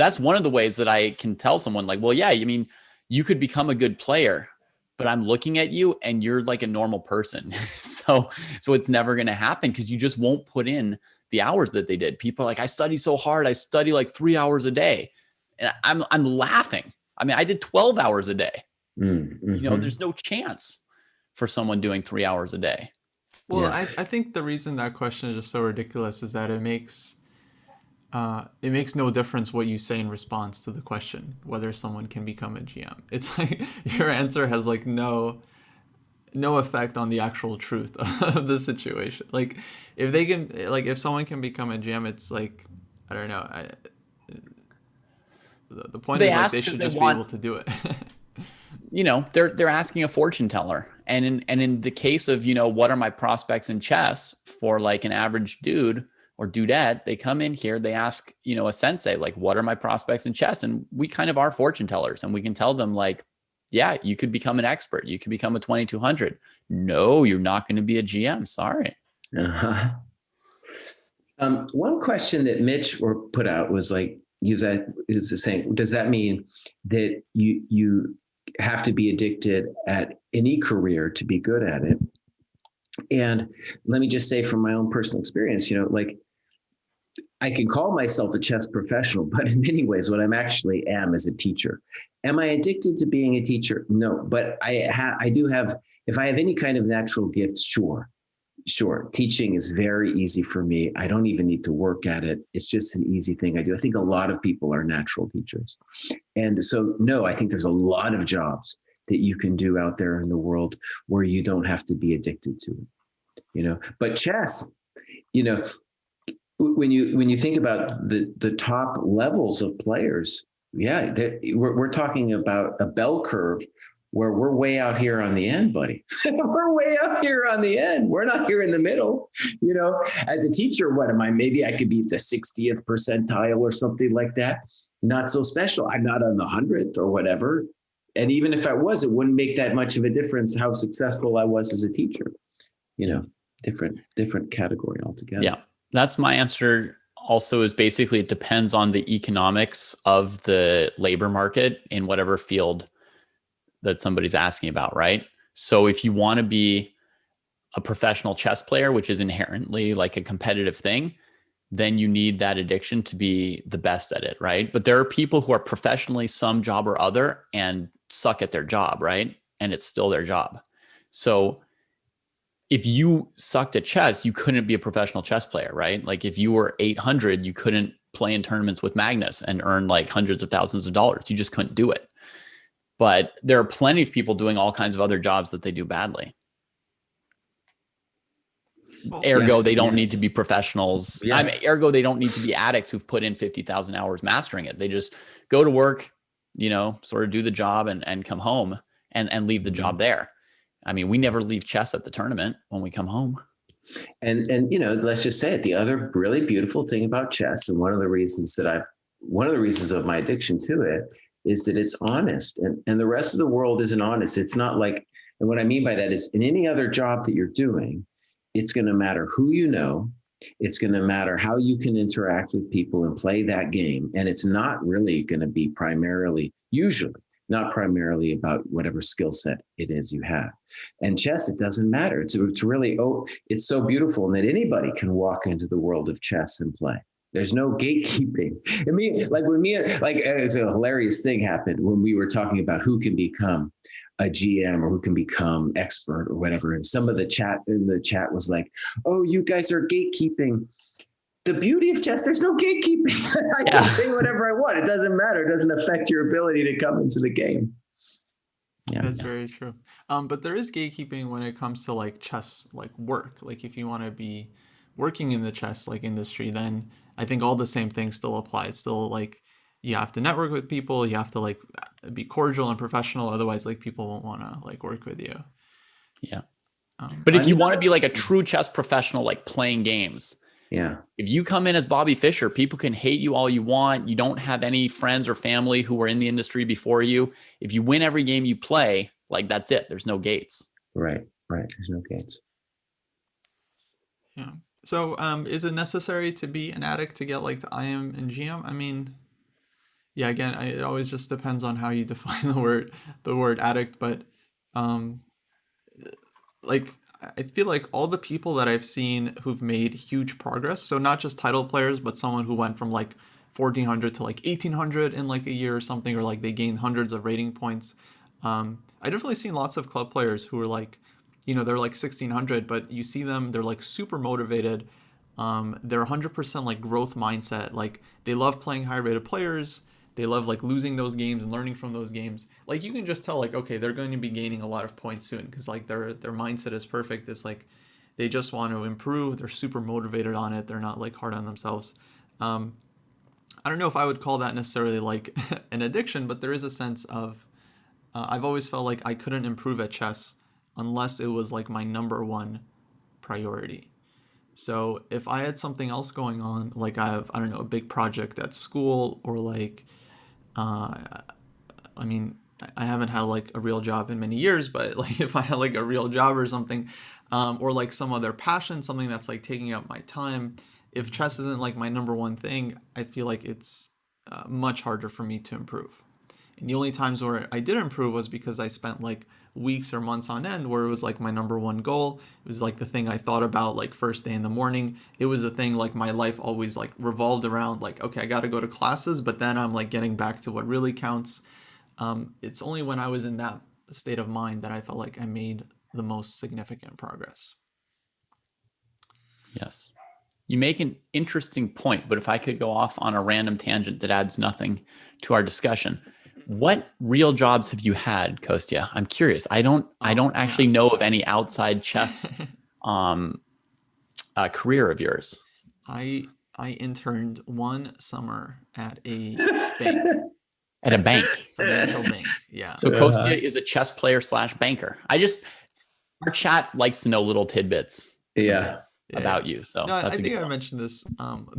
that's one of the ways that I can tell someone like, well, yeah, I mean, you could become a good player, but I'm looking at you and you're like a normal person. So it's never going to happen because you just won't put in the hours that they did. People are like, I study so hard. I study like 3 hours a day. And I'm laughing. I mean, I did 12 hours a day. Mm-hmm. There's no chance for someone doing 3 hours a day. Well, yeah. I think the reason that question is just so ridiculous is that it makes no difference what you say in response to the question, whether someone can become a GM. It's like your answer has like no effect on the actual truth of the situation. Like if someone can become a GM, it's like, I don't know. The point is like they should just be able to do it. They're asking a fortune teller. And in the case of, what are my prospects in chess for like an average dude or dudette, they come in here, they ask, a sensei, like, what are my prospects in chess? And we kind of are fortune tellers and we can tell them like, yeah, you could become an expert. You could become a 2,200. No, you're not going to be a GM. Sorry. Uh-huh. One question that Mitch put out was like, is the same. Does that mean that you have to be addicted at any career to be good at it? And let me just say from my own personal experience, like I can call myself a chess professional, but in many ways, what I'm actually am is a teacher. Am I addicted to being a teacher? No, but I do have, if I have any kind of natural gift, sure. Teaching is very easy for me. I don't even need to work at it. It's just an easy thing I do. I think a lot of people are natural teachers. And so, no, I think there's a lot of jobs that you can do out there in the world where you don't have to be addicted to it, But chess, when you think about the top levels of players, yeah, we're talking about a bell curve where we're way out here on the end, buddy. We're way up here on the end. We're not here in the middle. As a teacher, what am I? Maybe I could be the 60th percentile or something like that. Not so special. I'm not on the 100th or whatever. And even if I was, it wouldn't make that much of a difference how successful I was as a teacher. Different category altogether. Yeah, that's my answer. Also, is basically it depends on the economics of the labor market in whatever field that somebody's asking about, right? So if you want to be a professional chess player, which is inherently like a competitive thing, then you need that addiction to be the best at it, right? But there are people who are professionally some job or other and suck at their job, right? and it's still their job. So if you sucked at chess, you couldn't be a professional chess player, right? Like if you were 800, you couldn't play in tournaments with Magnus and earn like hundreds of thousands of dollars. You just couldn't do it. But there are plenty of people doing all kinds of other jobs that they do badly. Ergo, they don't need to be professionals. Ergo, they don't need to be addicts who've put in 50,000 hours mastering it. They just go to work, sort of do the job and come home and leave the job there. I mean, we never leave chess at the tournament when we come home. And let's just say it. The other really beautiful thing about chess, and one of the reasons of my addiction to it, is that it's honest, and the rest of the world isn't honest. It's not like, and what I mean by that is, in any other job that you're doing, it's going to matter who you know. It's going to matter how you can interact with people and play that game. And it's not really going to be usually not primarily about whatever skill set it is you have. And chess, it doesn't matter. It's really, it's so beautiful that anybody can walk into the world of chess and play. There's no gatekeeping. I mean, like it's a hilarious thing happened when we were talking about who can become a GM or who can become expert or whatever. And some of the chat was like, "Oh, you guys are gatekeeping." The beauty of chess, there's no gatekeeping. I can say whatever I want. It doesn't matter. It doesn't affect your ability to come into the game. Yeah, that's very true. But there is gatekeeping when it comes to like chess, like work. Like if you want to be working in the chess like industry, then I think all the same things still apply. It's still like you have to network with people. You have to like be cordial and professional. Otherwise, like people won't want to like work with you. Yeah. But if you want to be like a true chess professional, like playing games. Yeah. If you come in as Bobby Fischer, people can hate you all you want. You don't have any friends or family who were in the industry before you. If you win every game you play, like that's it. There's no gates. Right. There's no gates. Yeah. So is it necessary to be an addict to get like to IM and GM? I mean, yeah, again, it always just depends on how you define the word addict. But like I feel like all the people that I've seen who've made huge progress, so not just title players, but someone who went from like 1400 to like 1800 in like a year or something, or like they gained hundreds of rating points. I definitely seen lots of club players who are like, they're like 1600, but you see them, they're like super motivated. They're 100% like growth mindset. Like they love playing high rated players. They love like losing those games and learning from those games. Like you can just tell like, okay, they're going to be gaining a lot of points soon because like their mindset is perfect. It's like they just want to improve. They're super motivated on it. They're not like hard on themselves. I don't know if I would call that necessarily like an addiction, but there is a sense of I've always felt like I couldn't improve at chess unless it was like my number one priority. So if I had something else going on, like I have, I don't know, a big project at school, or like, I mean, I haven't had like a real job in many years, but like if I had like a real job or something, or like some other passion, something that's like taking up my time, if chess isn't like my number one thing, I feel like it's much harder for me to improve. And the only times where I did improve was because I spent like weeks or months on end where it was like my number one goal. It was like the thing I thought about like first day in the morning. It was the thing like my life always like revolved around like, okay, I got to go to classes, but then I'm like getting back to what really counts. It's only when I was in that state of mind that I felt like I made the most significant progress. Yes. You make an interesting point, but if I could go off on a random tangent that adds nothing to our discussion, what real jobs have you had, Kostya? I'm curious. I don't actually know of any outside chess career of yours. I interned one summer at a bank. At a bank. Financial bank. Yeah. So Kostya is a chess player / banker. Our chat likes to know little tidbits. About you. So no, I think I mentioned this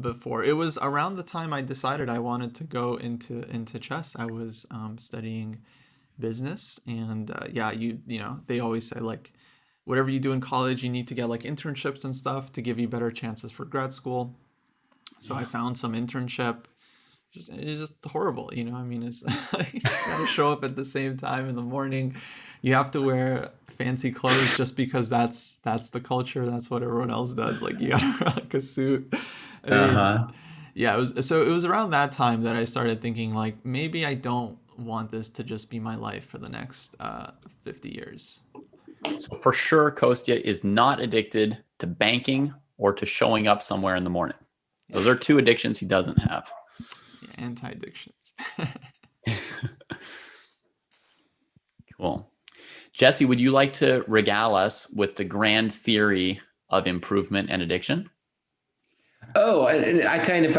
before. It was around the time I decided I wanted to go into chess. I was studying business, and they always say like whatever you do in college, you need to get like internships and stuff to give you better chances for grad school. So I found some internship. It's just horrible, I mean, it's you gotta show up at the same time in the morning. You have to wear fancy clothes just because that's the culture. That's what everyone else does. Like you gotta wear like a suit. I mean, it was around that time that I started thinking like maybe I don't want this to just be my life for the next 50 years. So for sure, Kostya is not addicted to banking or to showing up somewhere in the morning. Those are two addictions he doesn't have. Yeah, anti-addictions. Cool. Jesse, would you like to regale us with the grand theory of improvement and addiction? Oh, I kind of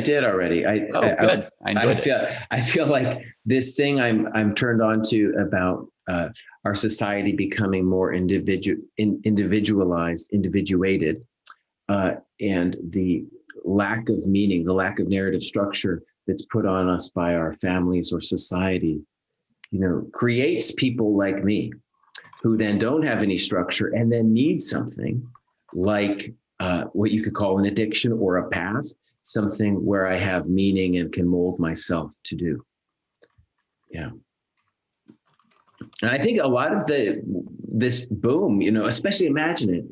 did already. Good. I feel like this thing I'm turned on to about our society becoming more individualized, individuated, and the lack of meaning, the lack of narrative structure that's put on us by our families or society, creates people like me who then don't have any structure and then need something like what you could call an addiction or a path, something where I have meaning and can mold myself to do. Yeah. And I think a lot of this boom, especially imagine it,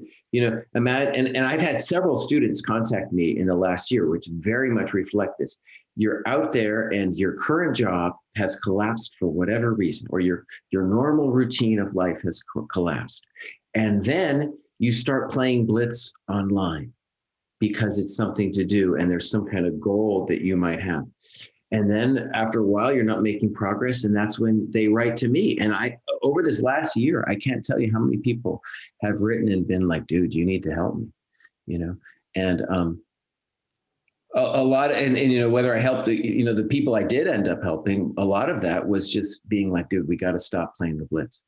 and I've had several students contact me in the last year, which very much reflect this. You're out there and your current job has collapsed for whatever reason, or your normal routine of life has collapsed. And then you start playing Blitz online because it's something to do and there's some kind of goal that you might have. And then after a while, you're not making progress. And that's when they write to me. And over this last year, I can't tell you how many people have written and been like, dude, you need to help me, and a lot of, and whether I helped, the people I did end up helping, a lot of that was just being like, dude, we got to stop playing the Blitz.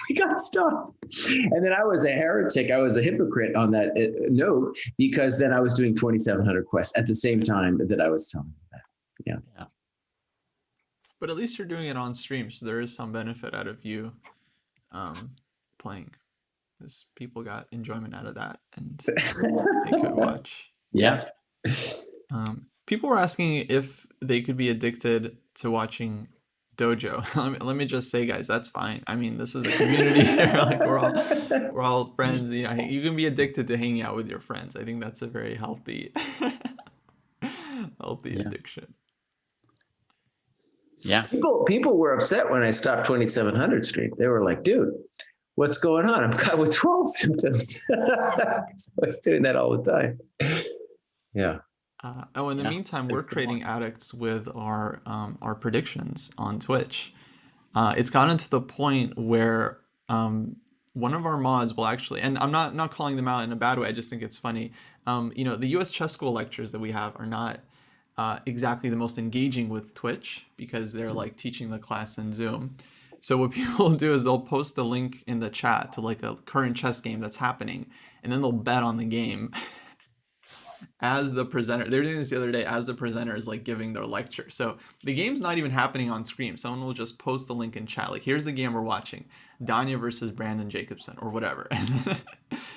We got to stop. And then I was a heretic. I was a hypocrite on that note, because then I was doing 2,700 quests at the same time that I was telling them that. Yeah. But at least you're doing it on stream, so there is some benefit out of you playing, because people got enjoyment out of that and they could watch. Yeah. People were asking if they could be addicted to watching Dojo. Let me just say, guys, that's fine. I mean, this is a community here. Like we're all friends. You can be addicted to hanging out with your friends. I think that's a very healthy addiction. Yeah. People were upset when I stopped 2,700 stream. They were like, dude, what's going on? I'm caught with 12 symptoms. So I was doing that all the time. Yeah. In the meantime, we're creating addicts with our predictions on Twitch. It's gotten to the point where one of our mods will actually, and I'm not calling them out in a bad way, I just think it's funny. The US Chess School lectures that we have are not exactly the most engaging with Twitch, because they're like teaching the class in Zoom. So what people do is they'll post a link in the chat to like a current chess game that's happening, and then they'll bet on the game as the presenter. They were doing this the other day as the presenter is like giving their lecture. So the game's not even happening on screen. Someone will just post the link in chat, like, here's the game we're watching, Danya versus Brandon Jacobson or whatever. And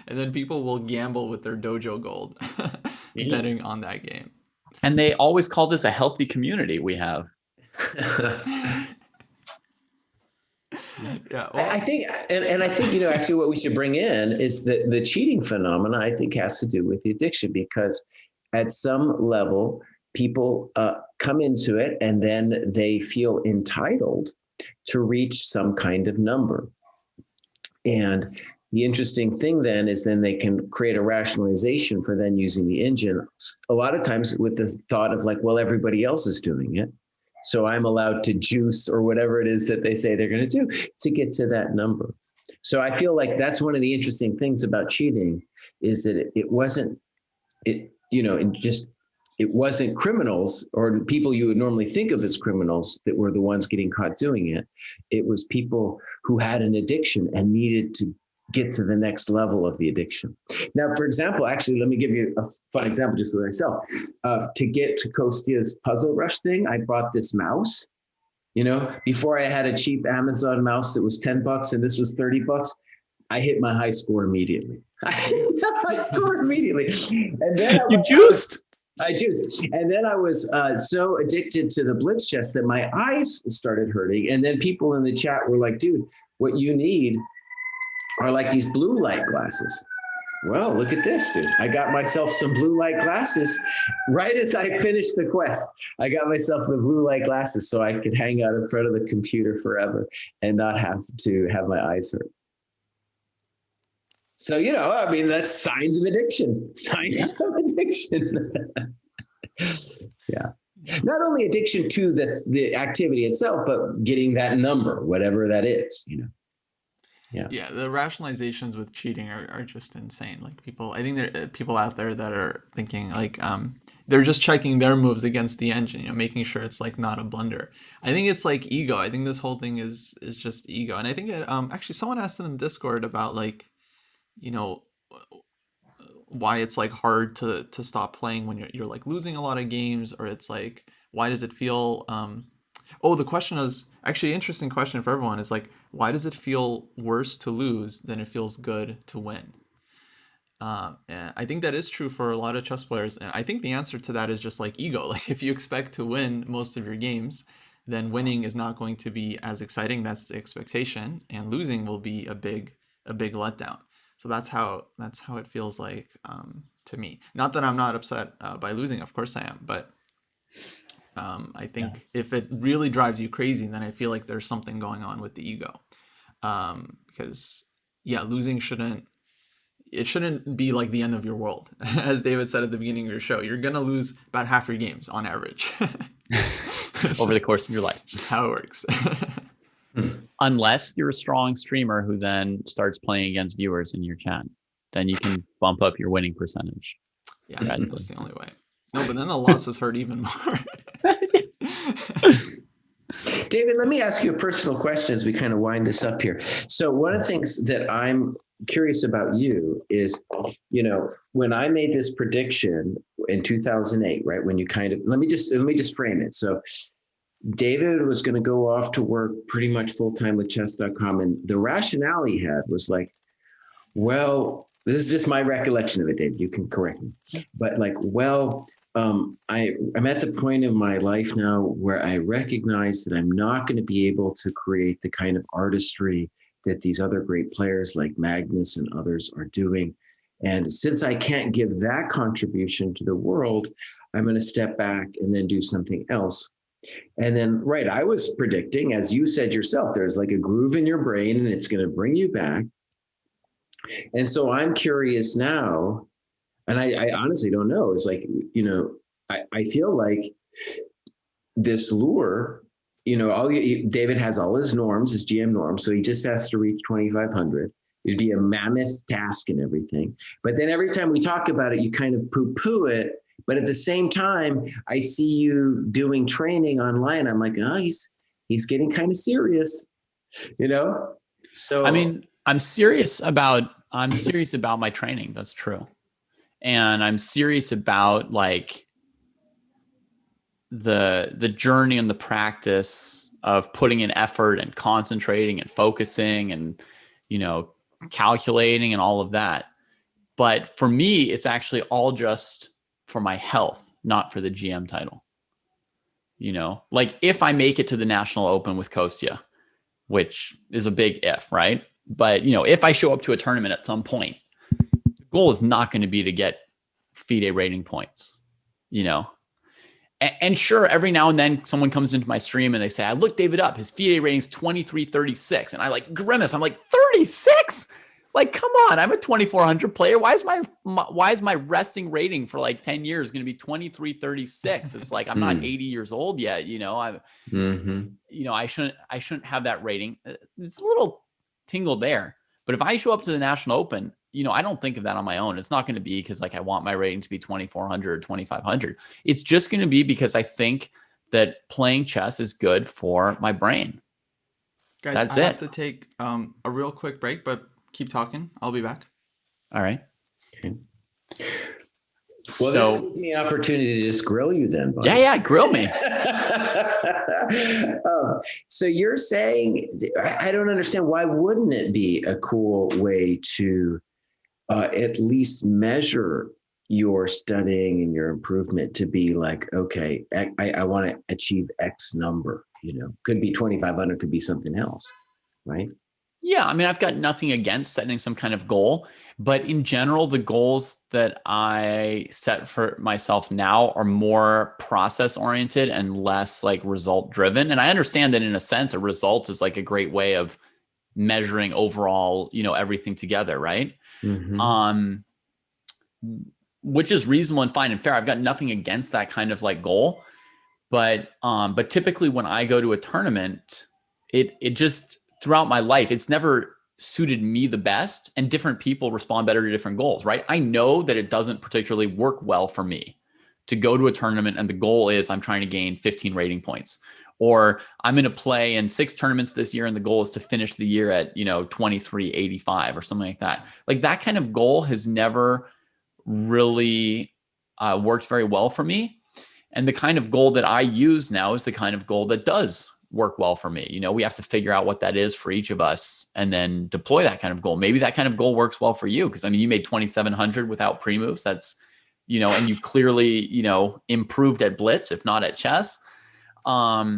then people will gamble with their dojo gold betting on that game. And they always call this a healthy community we have. Yeah, well, I think, and I think, actually what we should bring in is the cheating phenomena, I think, has to do with the addiction, because at some level, people come into it and then they feel entitled to reach some kind of number. And the interesting thing then is then they can create a rationalization for then using the engine, a lot of times with the thought of like, well, everybody else is doing it, so I'm allowed to juice or whatever it is that they say they're going to do to get to that number. So I feel like that's one of the interesting things about cheating, is that it wasn't criminals or people you would normally think of as criminals that were the ones getting caught doing it. It was people who had an addiction and needed to get to the next level of the addiction. Now, for example, actually, let me give you a fun example just for myself. To get to Kostya's Puzzle Rush thing, I bought this mouse. Before I had a cheap Amazon mouse that was $10 and this was $30, I hit my high score immediately. And then I juiced. And then I was so addicted to the Blitz chess that my eyes started hurting. And then people in the chat were like, dude, what you need are like these blue light glasses. Well, look at this, dude. I got myself some blue light glasses right as I finished the quest. I got myself the blue light glasses so I could hang out in front of the computer forever and not have to have my eyes hurt. So, I mean, that's signs of addiction. Signs of addiction. Yeah. Not only addiction to the activity itself, but getting that number, whatever that is, Yeah, the rationalizations with cheating are just insane. Like I think there are people out there that are thinking like they're just checking their moves against the engine, making sure it's like not a blunder. I think it's like ego. I think this whole thing is just ego. And I think actually someone asked in Discord about like, why it's like hard to stop playing when you're like losing a lot of games, or it's like why does it feel the question is actually an interesting question for everyone is like, why does it feel worse to lose than it feels good to win? And I think that is true for a lot of chess players. And I think the answer to that is just like ego. Like if you expect to win most of your games, then winning is not going to be as exciting. That's the expectation. And losing will be a big letdown. So that's how it feels like to me. Not that I'm not upset by losing. Of course I am. But I think if it really drives you crazy, then I feel like there's something going on with the ego. Because losing shouldn't be like the end of your world. As David said at the beginning of your show, you're going to lose about half your games on average. Over the course of your life. Just how it works. Unless you're a strong streamer who then starts playing against viewers in your chat, then you can bump up your winning percentage. Yeah, that's the only way. No, but then the losses hurt even more. David, let me ask you a personal question as we kind of wind this up here. So one of the things that I'm curious about you is, when I made this prediction in 2008, right? When you let me just frame it. So David was going to go off to work pretty much full-time with chess.com. And the rationale he had was like, well, this is just my recollection of it, David, you can correct me. But like, I'm at the point of my life now where I recognize that I'm not going to be able to create the kind of artistry that these other great players like Magnus and others are doing. And since I can't give that contribution to the world, I'm going to step back and then do something else. And then, right, I was predicting, as you said yourself, there's like a groove in your brain and it's going to bring you back. And so I'm curious now, and I honestly don't know. It's like, I feel like this lure, David has all his norms, his GM norms, so he just has to reach 2,500. It'd be a mammoth task and everything. But then every time we talk about it, you kind of poo-poo it. But at the same time, I see you doing training online. I'm like, oh, he's getting kind of serious, So I mean, I'm serious about my training. That's true. And I'm serious about like the journey and the practice of putting in effort and concentrating and focusing and, calculating and all of that. But for me, it's actually all just for my health, not for the GM title. Like if I make it to the National Open with Kostya, which is a big if, right? But, if I show up to a tournament at some point, the goal is not going to be to get FIDE rating points, And sure, every now and then someone comes into my stream and they say, I looked David up, his FIDE rating's 2336. And I like grimace. I'm like, 36? Like, come on, I'm a 2,400 player. Why is my resting rating for like 10 years going to be 2336? It's like, I'm not 80 years old yet. I shouldn't have that rating. It's a little tingle there. But if I show up to the National Open, I don't think of that on my own. It's not going to be because like I want my rating to be 2,400 or 2,500. It's just going to be because I think that playing chess is good for my brain. Guys, That's I have to take a real quick break, but keep talking. I'll be back. All right. Okay. Well, this gives me an opportunity to just grill you then, buddy. Yeah, grill me. So you're saying, I don't understand, why wouldn't it be a cool way to at least measure your studying and your improvement to be like, okay, I want to achieve X number, could be 2,500, could be something else, right? Yeah, I mean, I've got nothing against setting some kind of goal, but in general, the goals that I set for myself now are more process oriented and less like result driven. And I understand that in a sense, a result is like a great way of measuring overall, everything together, right? Mm-hmm. Um, which is reasonable and fine and fair. I've got nothing against that kind of like goal, but typically when I go to a tournament, it just throughout my life, it's never suited me the best, and different people respond better to different goals, right? I know that it doesn't particularly work well for me to go to a tournament and the goal is I'm trying to gain 15 rating points, or I'm going to play in 6 tournaments this year and the goal is to finish the year at 2385 or something like that. Like that kind of goal has never really worked very well for me. And the kind of goal that I use now is the kind of goal that does work well for me. We have to figure out what that is for each of us and then deploy that kind of goal. Maybe that kind of goal works well for you. Cause I mean, you made 2,700 without pre-moves. That's, and you clearly, improved at blitz, if not at chess. But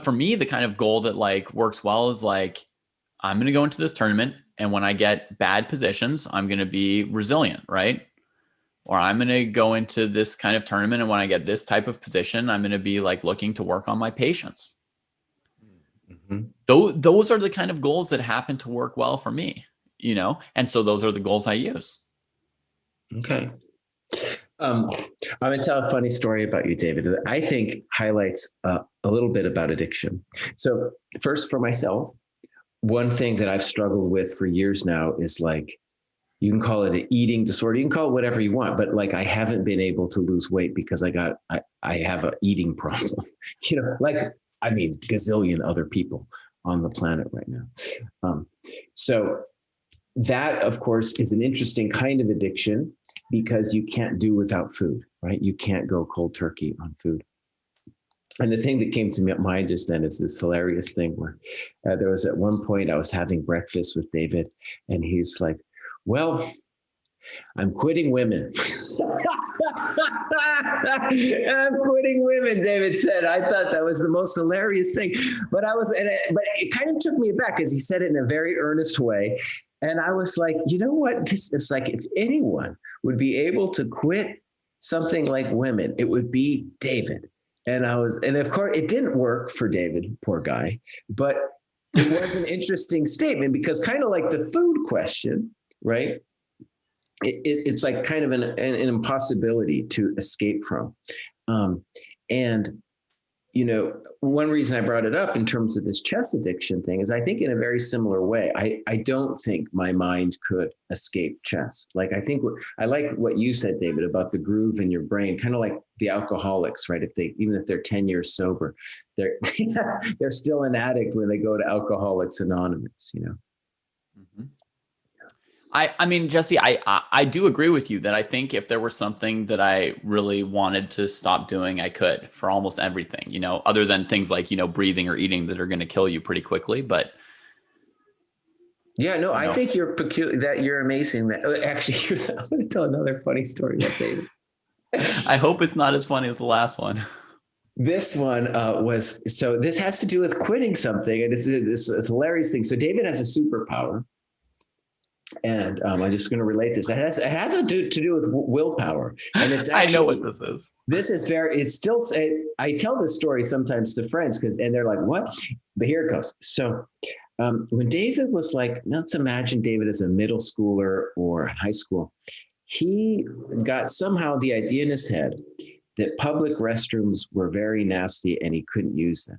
for me, the kind of goal that like works well is like, I'm going to go into this tournament. And when I get bad positions, I'm going to be resilient, right? Or I'm going to go into this kind of tournament. And when I get this type of position, I'm going to be like looking to work on my patience. Mm-hmm. Those are the kind of goals that happen to work well for me, And so those are the goals I use. Okay. I'm going to tell a funny story about you, David, that I think highlights a little bit about addiction. So first for myself, one thing that I've struggled with for years now is like, you can call it an eating disorder. You can call it whatever you want, but like I haven't been able to lose weight because I have an eating problem, gazillion other people on the planet right now. So that, of course, is an interesting kind of addiction because you can't do without food, right? You can't go cold turkey on food. And the thing that came to mind just then is this hilarious thing where there was at one point I was having breakfast with David and he's like, well, I'm quitting women. I'm quitting women, David said. I thought that was the most hilarious thing. But but it kind of took me aback because he said it in a very earnest way. And I was like, you know what? This is like, if anyone would be able to quit something like women, it would be David. And of course, it didn't work for David, poor guy. But it was an interesting statement because kind of like the food question, right? It's like kind of an impossibility to escape from. And, one reason I brought it up in terms of this chess addiction thing is I think in a very similar way, I don't think my mind could escape chess. Like, I think I like what you said, David, about the groove in your brain, kind of like the alcoholics, right? Even if they're 10 years sober, they're still an addict when they go to Alcoholics Anonymous, Mm-hmm. I mean, Jesse, I do agree with you that I think if there were something that I really wanted to stop doing, I could for almost everything, other than things like, breathing or eating that are going to kill you pretty quickly. But yeah, no, I think you're peculiar, that you're amazing. That actually, I'm going to tell another funny story about David. I hope it's not as funny as the last one. This one this has to do with quitting something. And it's a hilarious thing. So David has a superpower. And I'm just going to relate this. It has to do with willpower, and it's actually, I know what this is. This is I tell this story sometimes to friends and they're like, "What?" But here it goes. So when David was like, let's imagine David as a middle schooler or high school, he got somehow the idea in his head that public restrooms were very nasty and he couldn't use them.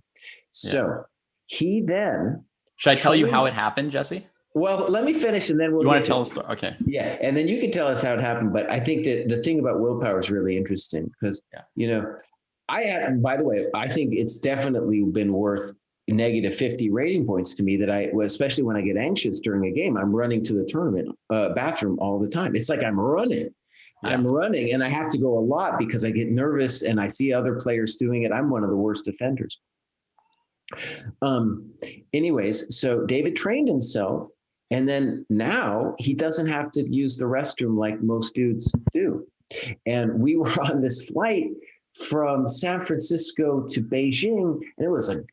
So he then. Should I tell you how it happened, Jesse? Well, let me finish and then we'll. You want to tell us? Okay. Yeah. And then you can tell us how it happened. But I think that the thing about willpower is really interesting because, by the way, I think it's definitely been worth negative 50 rating points to me that especially when I get anxious during a game, I'm running to the tournament bathroom all the time. It's like I'm running. Yeah. I'm running and I have to go a lot because I get nervous and I see other players doing it. I'm one of the worst offenders. Anyways, so David trained himself. And then now he doesn't have to use the restroom like most dudes do. And we were on this flight from San Francisco to Beijing, and it was a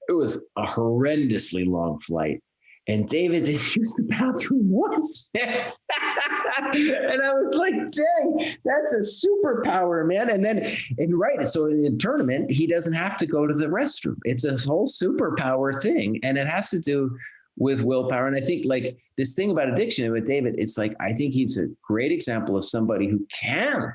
horrendously long flight. And David didn't use the bathroom once. And I was like, dang, that's a superpower, man. So in the tournament, he doesn't have to go to the restroom. It's a whole superpower thing. And it has to do with willpower. And I think like this thing about addiction with David, it's like, I think he's a great example of somebody who can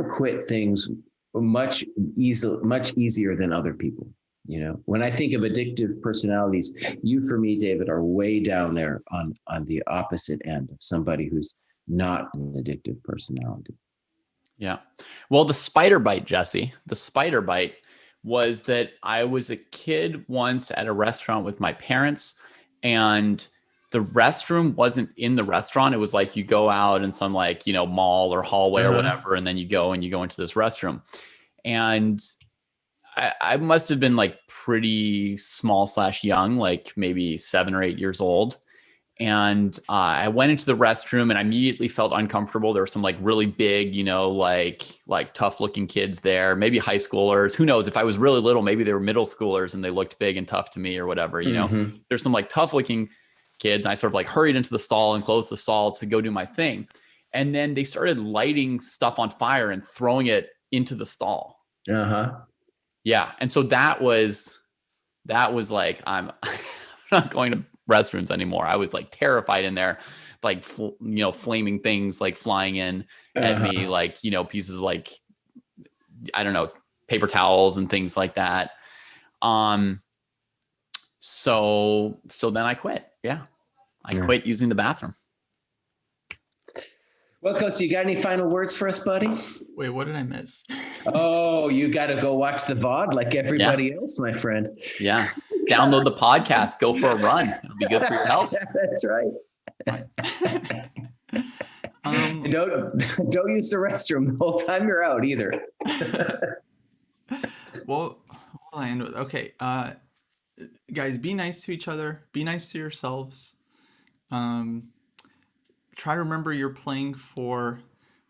quit things much easier than other people. You know, when I think of addictive personalities, you, for me, David, are way down there on the opposite end of somebody who's not an addictive personality. Yeah. Well, the spider bite, Jesse, the spider bite was that I was a kid once at a restaurant with my parents, and the restroom wasn't in the restaurant. It was like you go out in some like, you know, mall or hallway or whatever, and then you go into this restroom. And I must have been like pretty small / young, like maybe 7 or 8 years old. And I went into the restroom and I immediately felt uncomfortable. There were some like really big, you know, like tough looking kids there, maybe high schoolers. Who knows? If I was really little, maybe they were middle schoolers and they looked big and tough to me or whatever, you know. There's some like tough looking kids. And I sort of like hurried into the stall and closed the stall to go do my thing. And then they started lighting stuff on fire and throwing it into the stall. Yeah. And so that was like, I'm not going to restrooms anymore. I was like terrified in there, like, you know, flaming things like flying in at me, like, you know, pieces of like, I don't know, paper towels and things like that. So then I quit. Yeah. I quit using the bathroom. Well, Coach, you got any final words for us, buddy? Wait, what did I miss? Oh, you got to go watch the VOD like everybody else, my friend. Yeah. Download the podcast, go for a run. It'll be good for your health. That's right. Don't use the restroom the whole time you're out either. Well, I'll end with, okay. Guys, be nice to each other. Be nice to yourselves. Try to remember you're playing for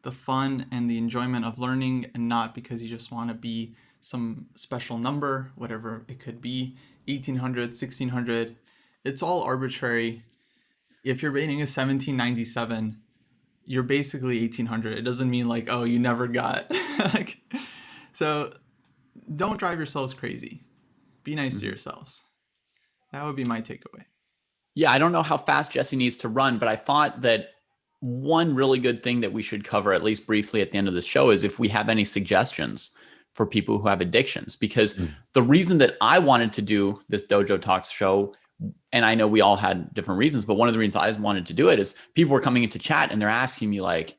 the fun and the enjoyment of learning, and not because you just want to be some special number, whatever it could be, 1800, 1600. It's all arbitrary. If your rating is 1797, you're basically 1800. It doesn't mean like, oh, you never got like, so don't drive yourselves crazy. Be nice to yourselves. That would be my takeaway. Yeah, I don't know how fast Jesse needs to run, but I thought that one really good thing that we should cover, at least briefly at the end of the show, is if we have any suggestions for people who have addictions. Because the reason that I wanted to do this Dojo Talks show, and I know we all had different reasons, but one of the reasons I wanted to do it is people were coming into chat and they're asking me like,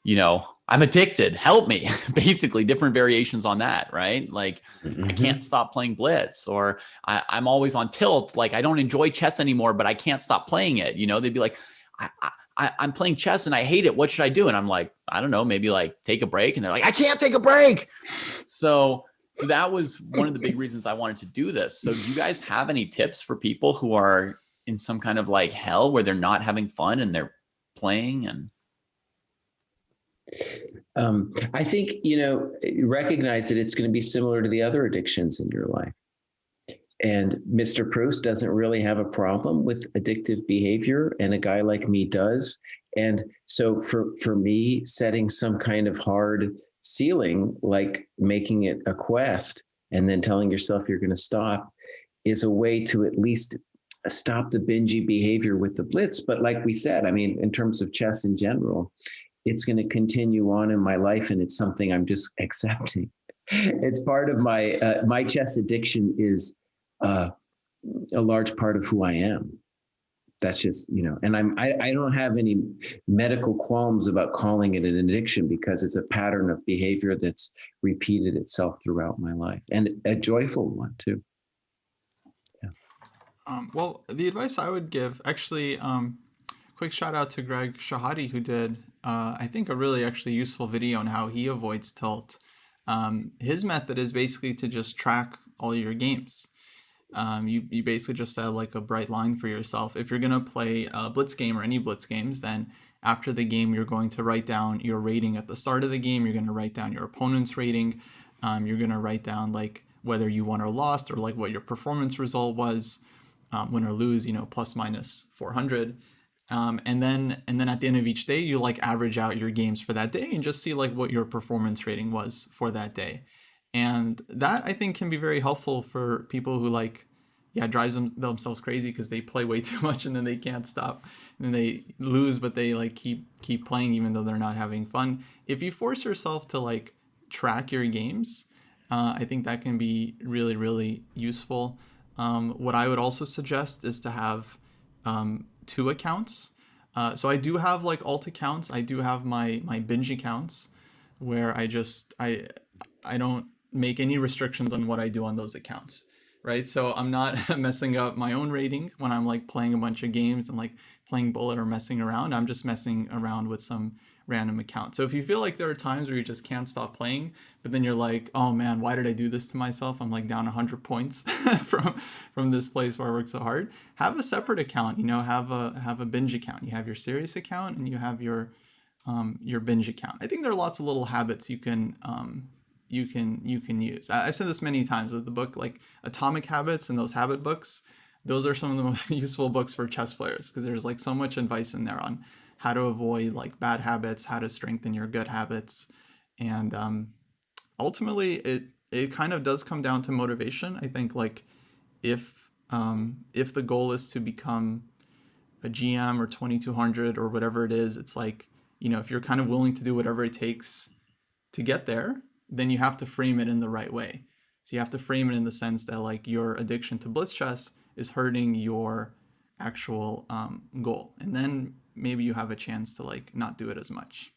you know, I'm addicted, help me. Basically different variations on that, right? Like I can't stop playing Blitz, or I'm always on tilt. Like I don't enjoy chess anymore, but I can't stop playing it. You know, they'd be like, I'm playing chess and I hate it. What should I do? And I'm like, I don't know, maybe like take a break. And they're like, I can't take a break. So that was one of the big reasons I wanted to do this. So do you guys have any tips for people who are in some kind of like hell where they're not having fun and they're playing? And I think, you know, recognize that it's going to be similar to the other addictions in your life. And Mr. Proust doesn't really have a problem with addictive behavior, and a guy like me does. And so for me, setting some kind of hard ceiling, like making it a quest and then telling yourself you're going to stop, is a way to at least stop the bingy behavior with the Blitz. But like we said, I mean, in terms of chess in general, it's going to continue on in my life, and it's something I'm just accepting. It's part of my my chess addiction is a large part of who I am. That's just, you know, and I don't have any medical qualms about calling it an addiction, because it's a pattern of behavior that's repeated itself throughout my life, and a joyful one too. Yeah. Well, the advice I would give, actually, quick shout out to Greg Shahadi, who did, I think, a really actually useful video on how he avoids tilt. His method is basically to just track all your games. You basically just set like a bright line for yourself. If you're going to play a Blitz game or any Blitz games, then after the game, you're going to write down your rating at the start of the game. You're going to write down your opponent's rating. You're going to write down like whether you won or lost, or like what your performance result was. win or lose, plus minus 400. And then at the end of each day, you like average out your games for that day and just see like what your performance rating was for that day. And that I think can be very helpful for people who drives themselves crazy because they play way too much and then they can't stop. And then they lose, but they like keep playing even though they're not having fun. If you force yourself to like track your games, I think that can be really, really useful. What I would also suggest is to have 2 accounts. So I do have like alt accounts. I do have my binge accounts where I don't make any restrictions on what I do on those accounts, right? So I'm not messing up my own rating when I'm like playing a bunch of games and like playing bullet or messing around. I'm just messing around with some random account. So if you feel like there are times where you just can't stop playing, but then you're like, oh man, why did I do this to myself? I'm like down 100 points from this place where I worked so hard. Have a separate account, have a binge account. You have your serious account and you have your binge account. I think there are lots of little habits you can use. I've said this many times with the book, like Atomic Habits and those habit books. Those are some of the most useful books for chess players because there's like so much advice in there on how to avoid like bad habits, how to strengthen your good habits. And ultimately it kind of does come down to motivation. I think like if the goal is to become a GM or 2200 or whatever it is, it's like, if you're kind of willing to do whatever it takes to get there, then you have to frame it in the right way. So you have to frame it in the sense that like your addiction to blitz chess is hurting your actual goal. And then maybe you have a chance to like not do it as much.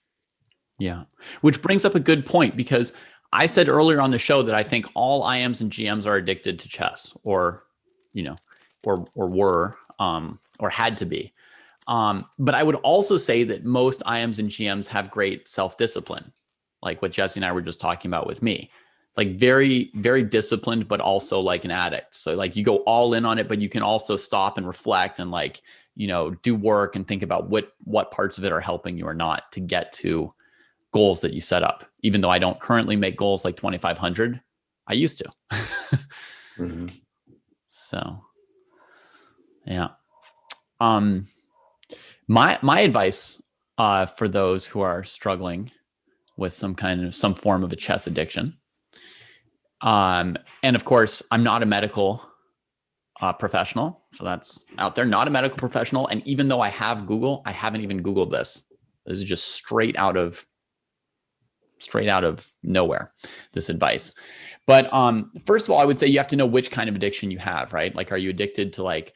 Yeah. Which brings up a good point, because I said earlier on the show that I think all IMs and GMs are addicted to chess or were, or had to be. But I would also say that most IMs and GMs have great self-discipline, like what Jesse and I were just talking about with me. Like very, very disciplined, but also like an addict. So like you go all in on it, but you can also stop and reflect and like, do work and think about what parts of it are helping you or not to get to goals that you set up. Even though I don't currently make goals like 2,500, I used to. Mm-hmm. So, yeah. My advice for those who are struggling with some form of a chess addiction. And of course, I'm not a medical professional. So that's out there, not a medical professional. And even though I have Google, I haven't even Googled this. This is just straight out of nowhere, this advice. But first of all, I would say you have to know which kind of addiction you have, right? Like, are you addicted to like,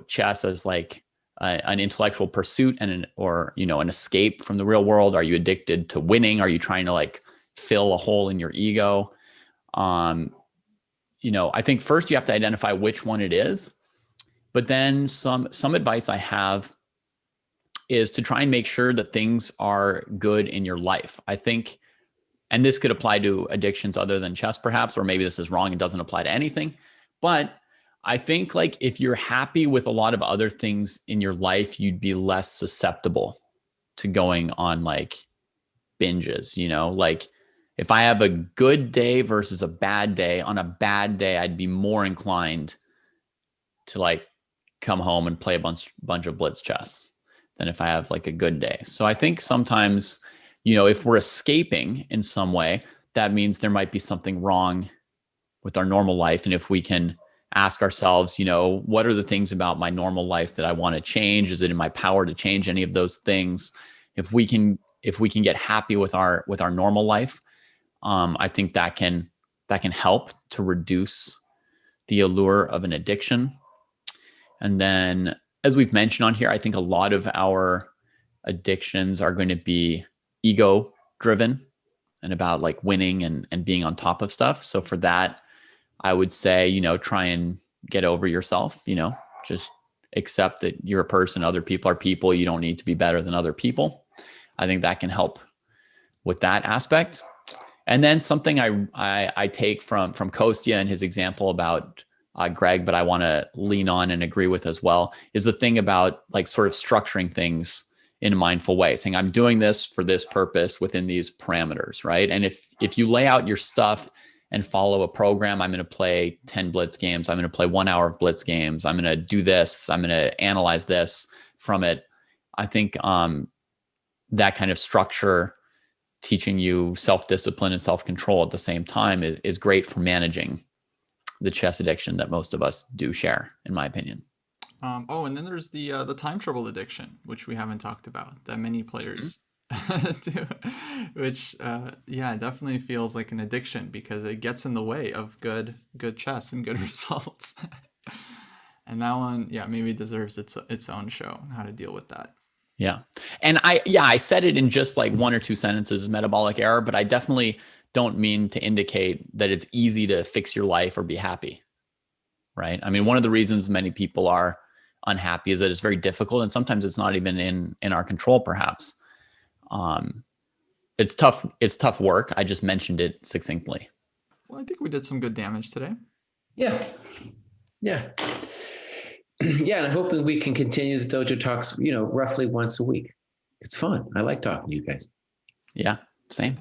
chess as like an intellectual pursuit and an escape from the real world? Are you addicted to winning? Are you trying to like fill a hole in your ego? I think first you have to identify which one it is, but then some advice I have is to try and make sure that things are good in your life. I think, and this could apply to addictions other than chess perhaps, or maybe this is wrong and doesn't apply to anything, but I think like if you're happy with a lot of other things in your life, you'd be less susceptible to going on like binges, like if I have a good day versus a bad day, on a bad day, I'd be more inclined to like come home and play a bunch of blitz chess than if I have like a good day. So I think sometimes, if we're escaping in some way, that means there might be something wrong with our normal life. And if we can ask ourselves, what are the things about my normal life that I want to change? Is it in my power to change any of those things? If we can get happy with our normal life, I think that can help to reduce the allure of an addiction. And then, as we've mentioned on here, I think a lot of our addictions are going to be ego driven and about like winning and being on top of stuff. So for that, I would say, try and get over yourself, just accept that you're a person, other people are people. You don't need to be better than other people. I think that can help with that aspect. And then something I take from Kostya and his example about Greg, but I want to lean on and agree with as well, is the thing about like sort of structuring things in a mindful way, saying I'm doing this for this purpose within these parameters, right? And if you lay out your stuff and follow a program. I'm going to play 10 blitz games. I'm going to play 1 hour of blitz games. I'm going to do this. I'm going to analyze this from it. I think that kind of structure, teaching you self-discipline and self-control at the same time, is great for managing the chess addiction that most of us do share, in my opinion. And then there's the time trouble addiction, which we haven't talked about, that many players do, which definitely feels like an addiction because it gets in the way of good chess and good results. And that one, maybe deserves its own show on how to deal with that. Yeah. And I said it in just like 1 or 2 sentences, metabolic error, but I definitely don't mean to indicate that it's easy to fix your life or be happy. Right. I mean, one of the reasons many people are unhappy is that it's very difficult, and sometimes it's not even in our control, perhaps. It's tough work. I just mentioned it succinctly. Well, I think we did some good damage today. Yeah. Yeah, and I hope that we can continue the Dojo Talks, roughly once a week. It's fun. I like talking to you guys. Yeah, same.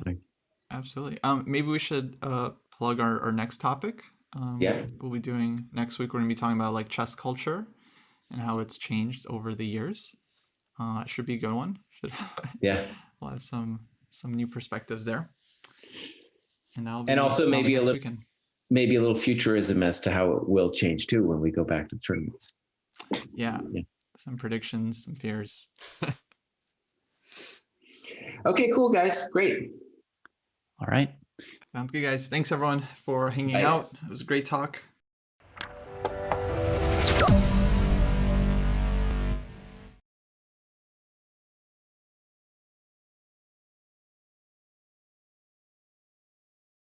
Absolutely. Maybe we should plug our next topic. We'll be doing next week. We're going to be talking about like chess culture and how it's changed over the years. It should be a good one. We'll have some new perspectives there. And also maybe a little futurism as to how it will change too when we go back to the tournaments. Yeah. Some predictions, some fears. Okay, cool, guys. Great. All right. Sounds good, guys. Thanks everyone for hanging out. It was a great talk.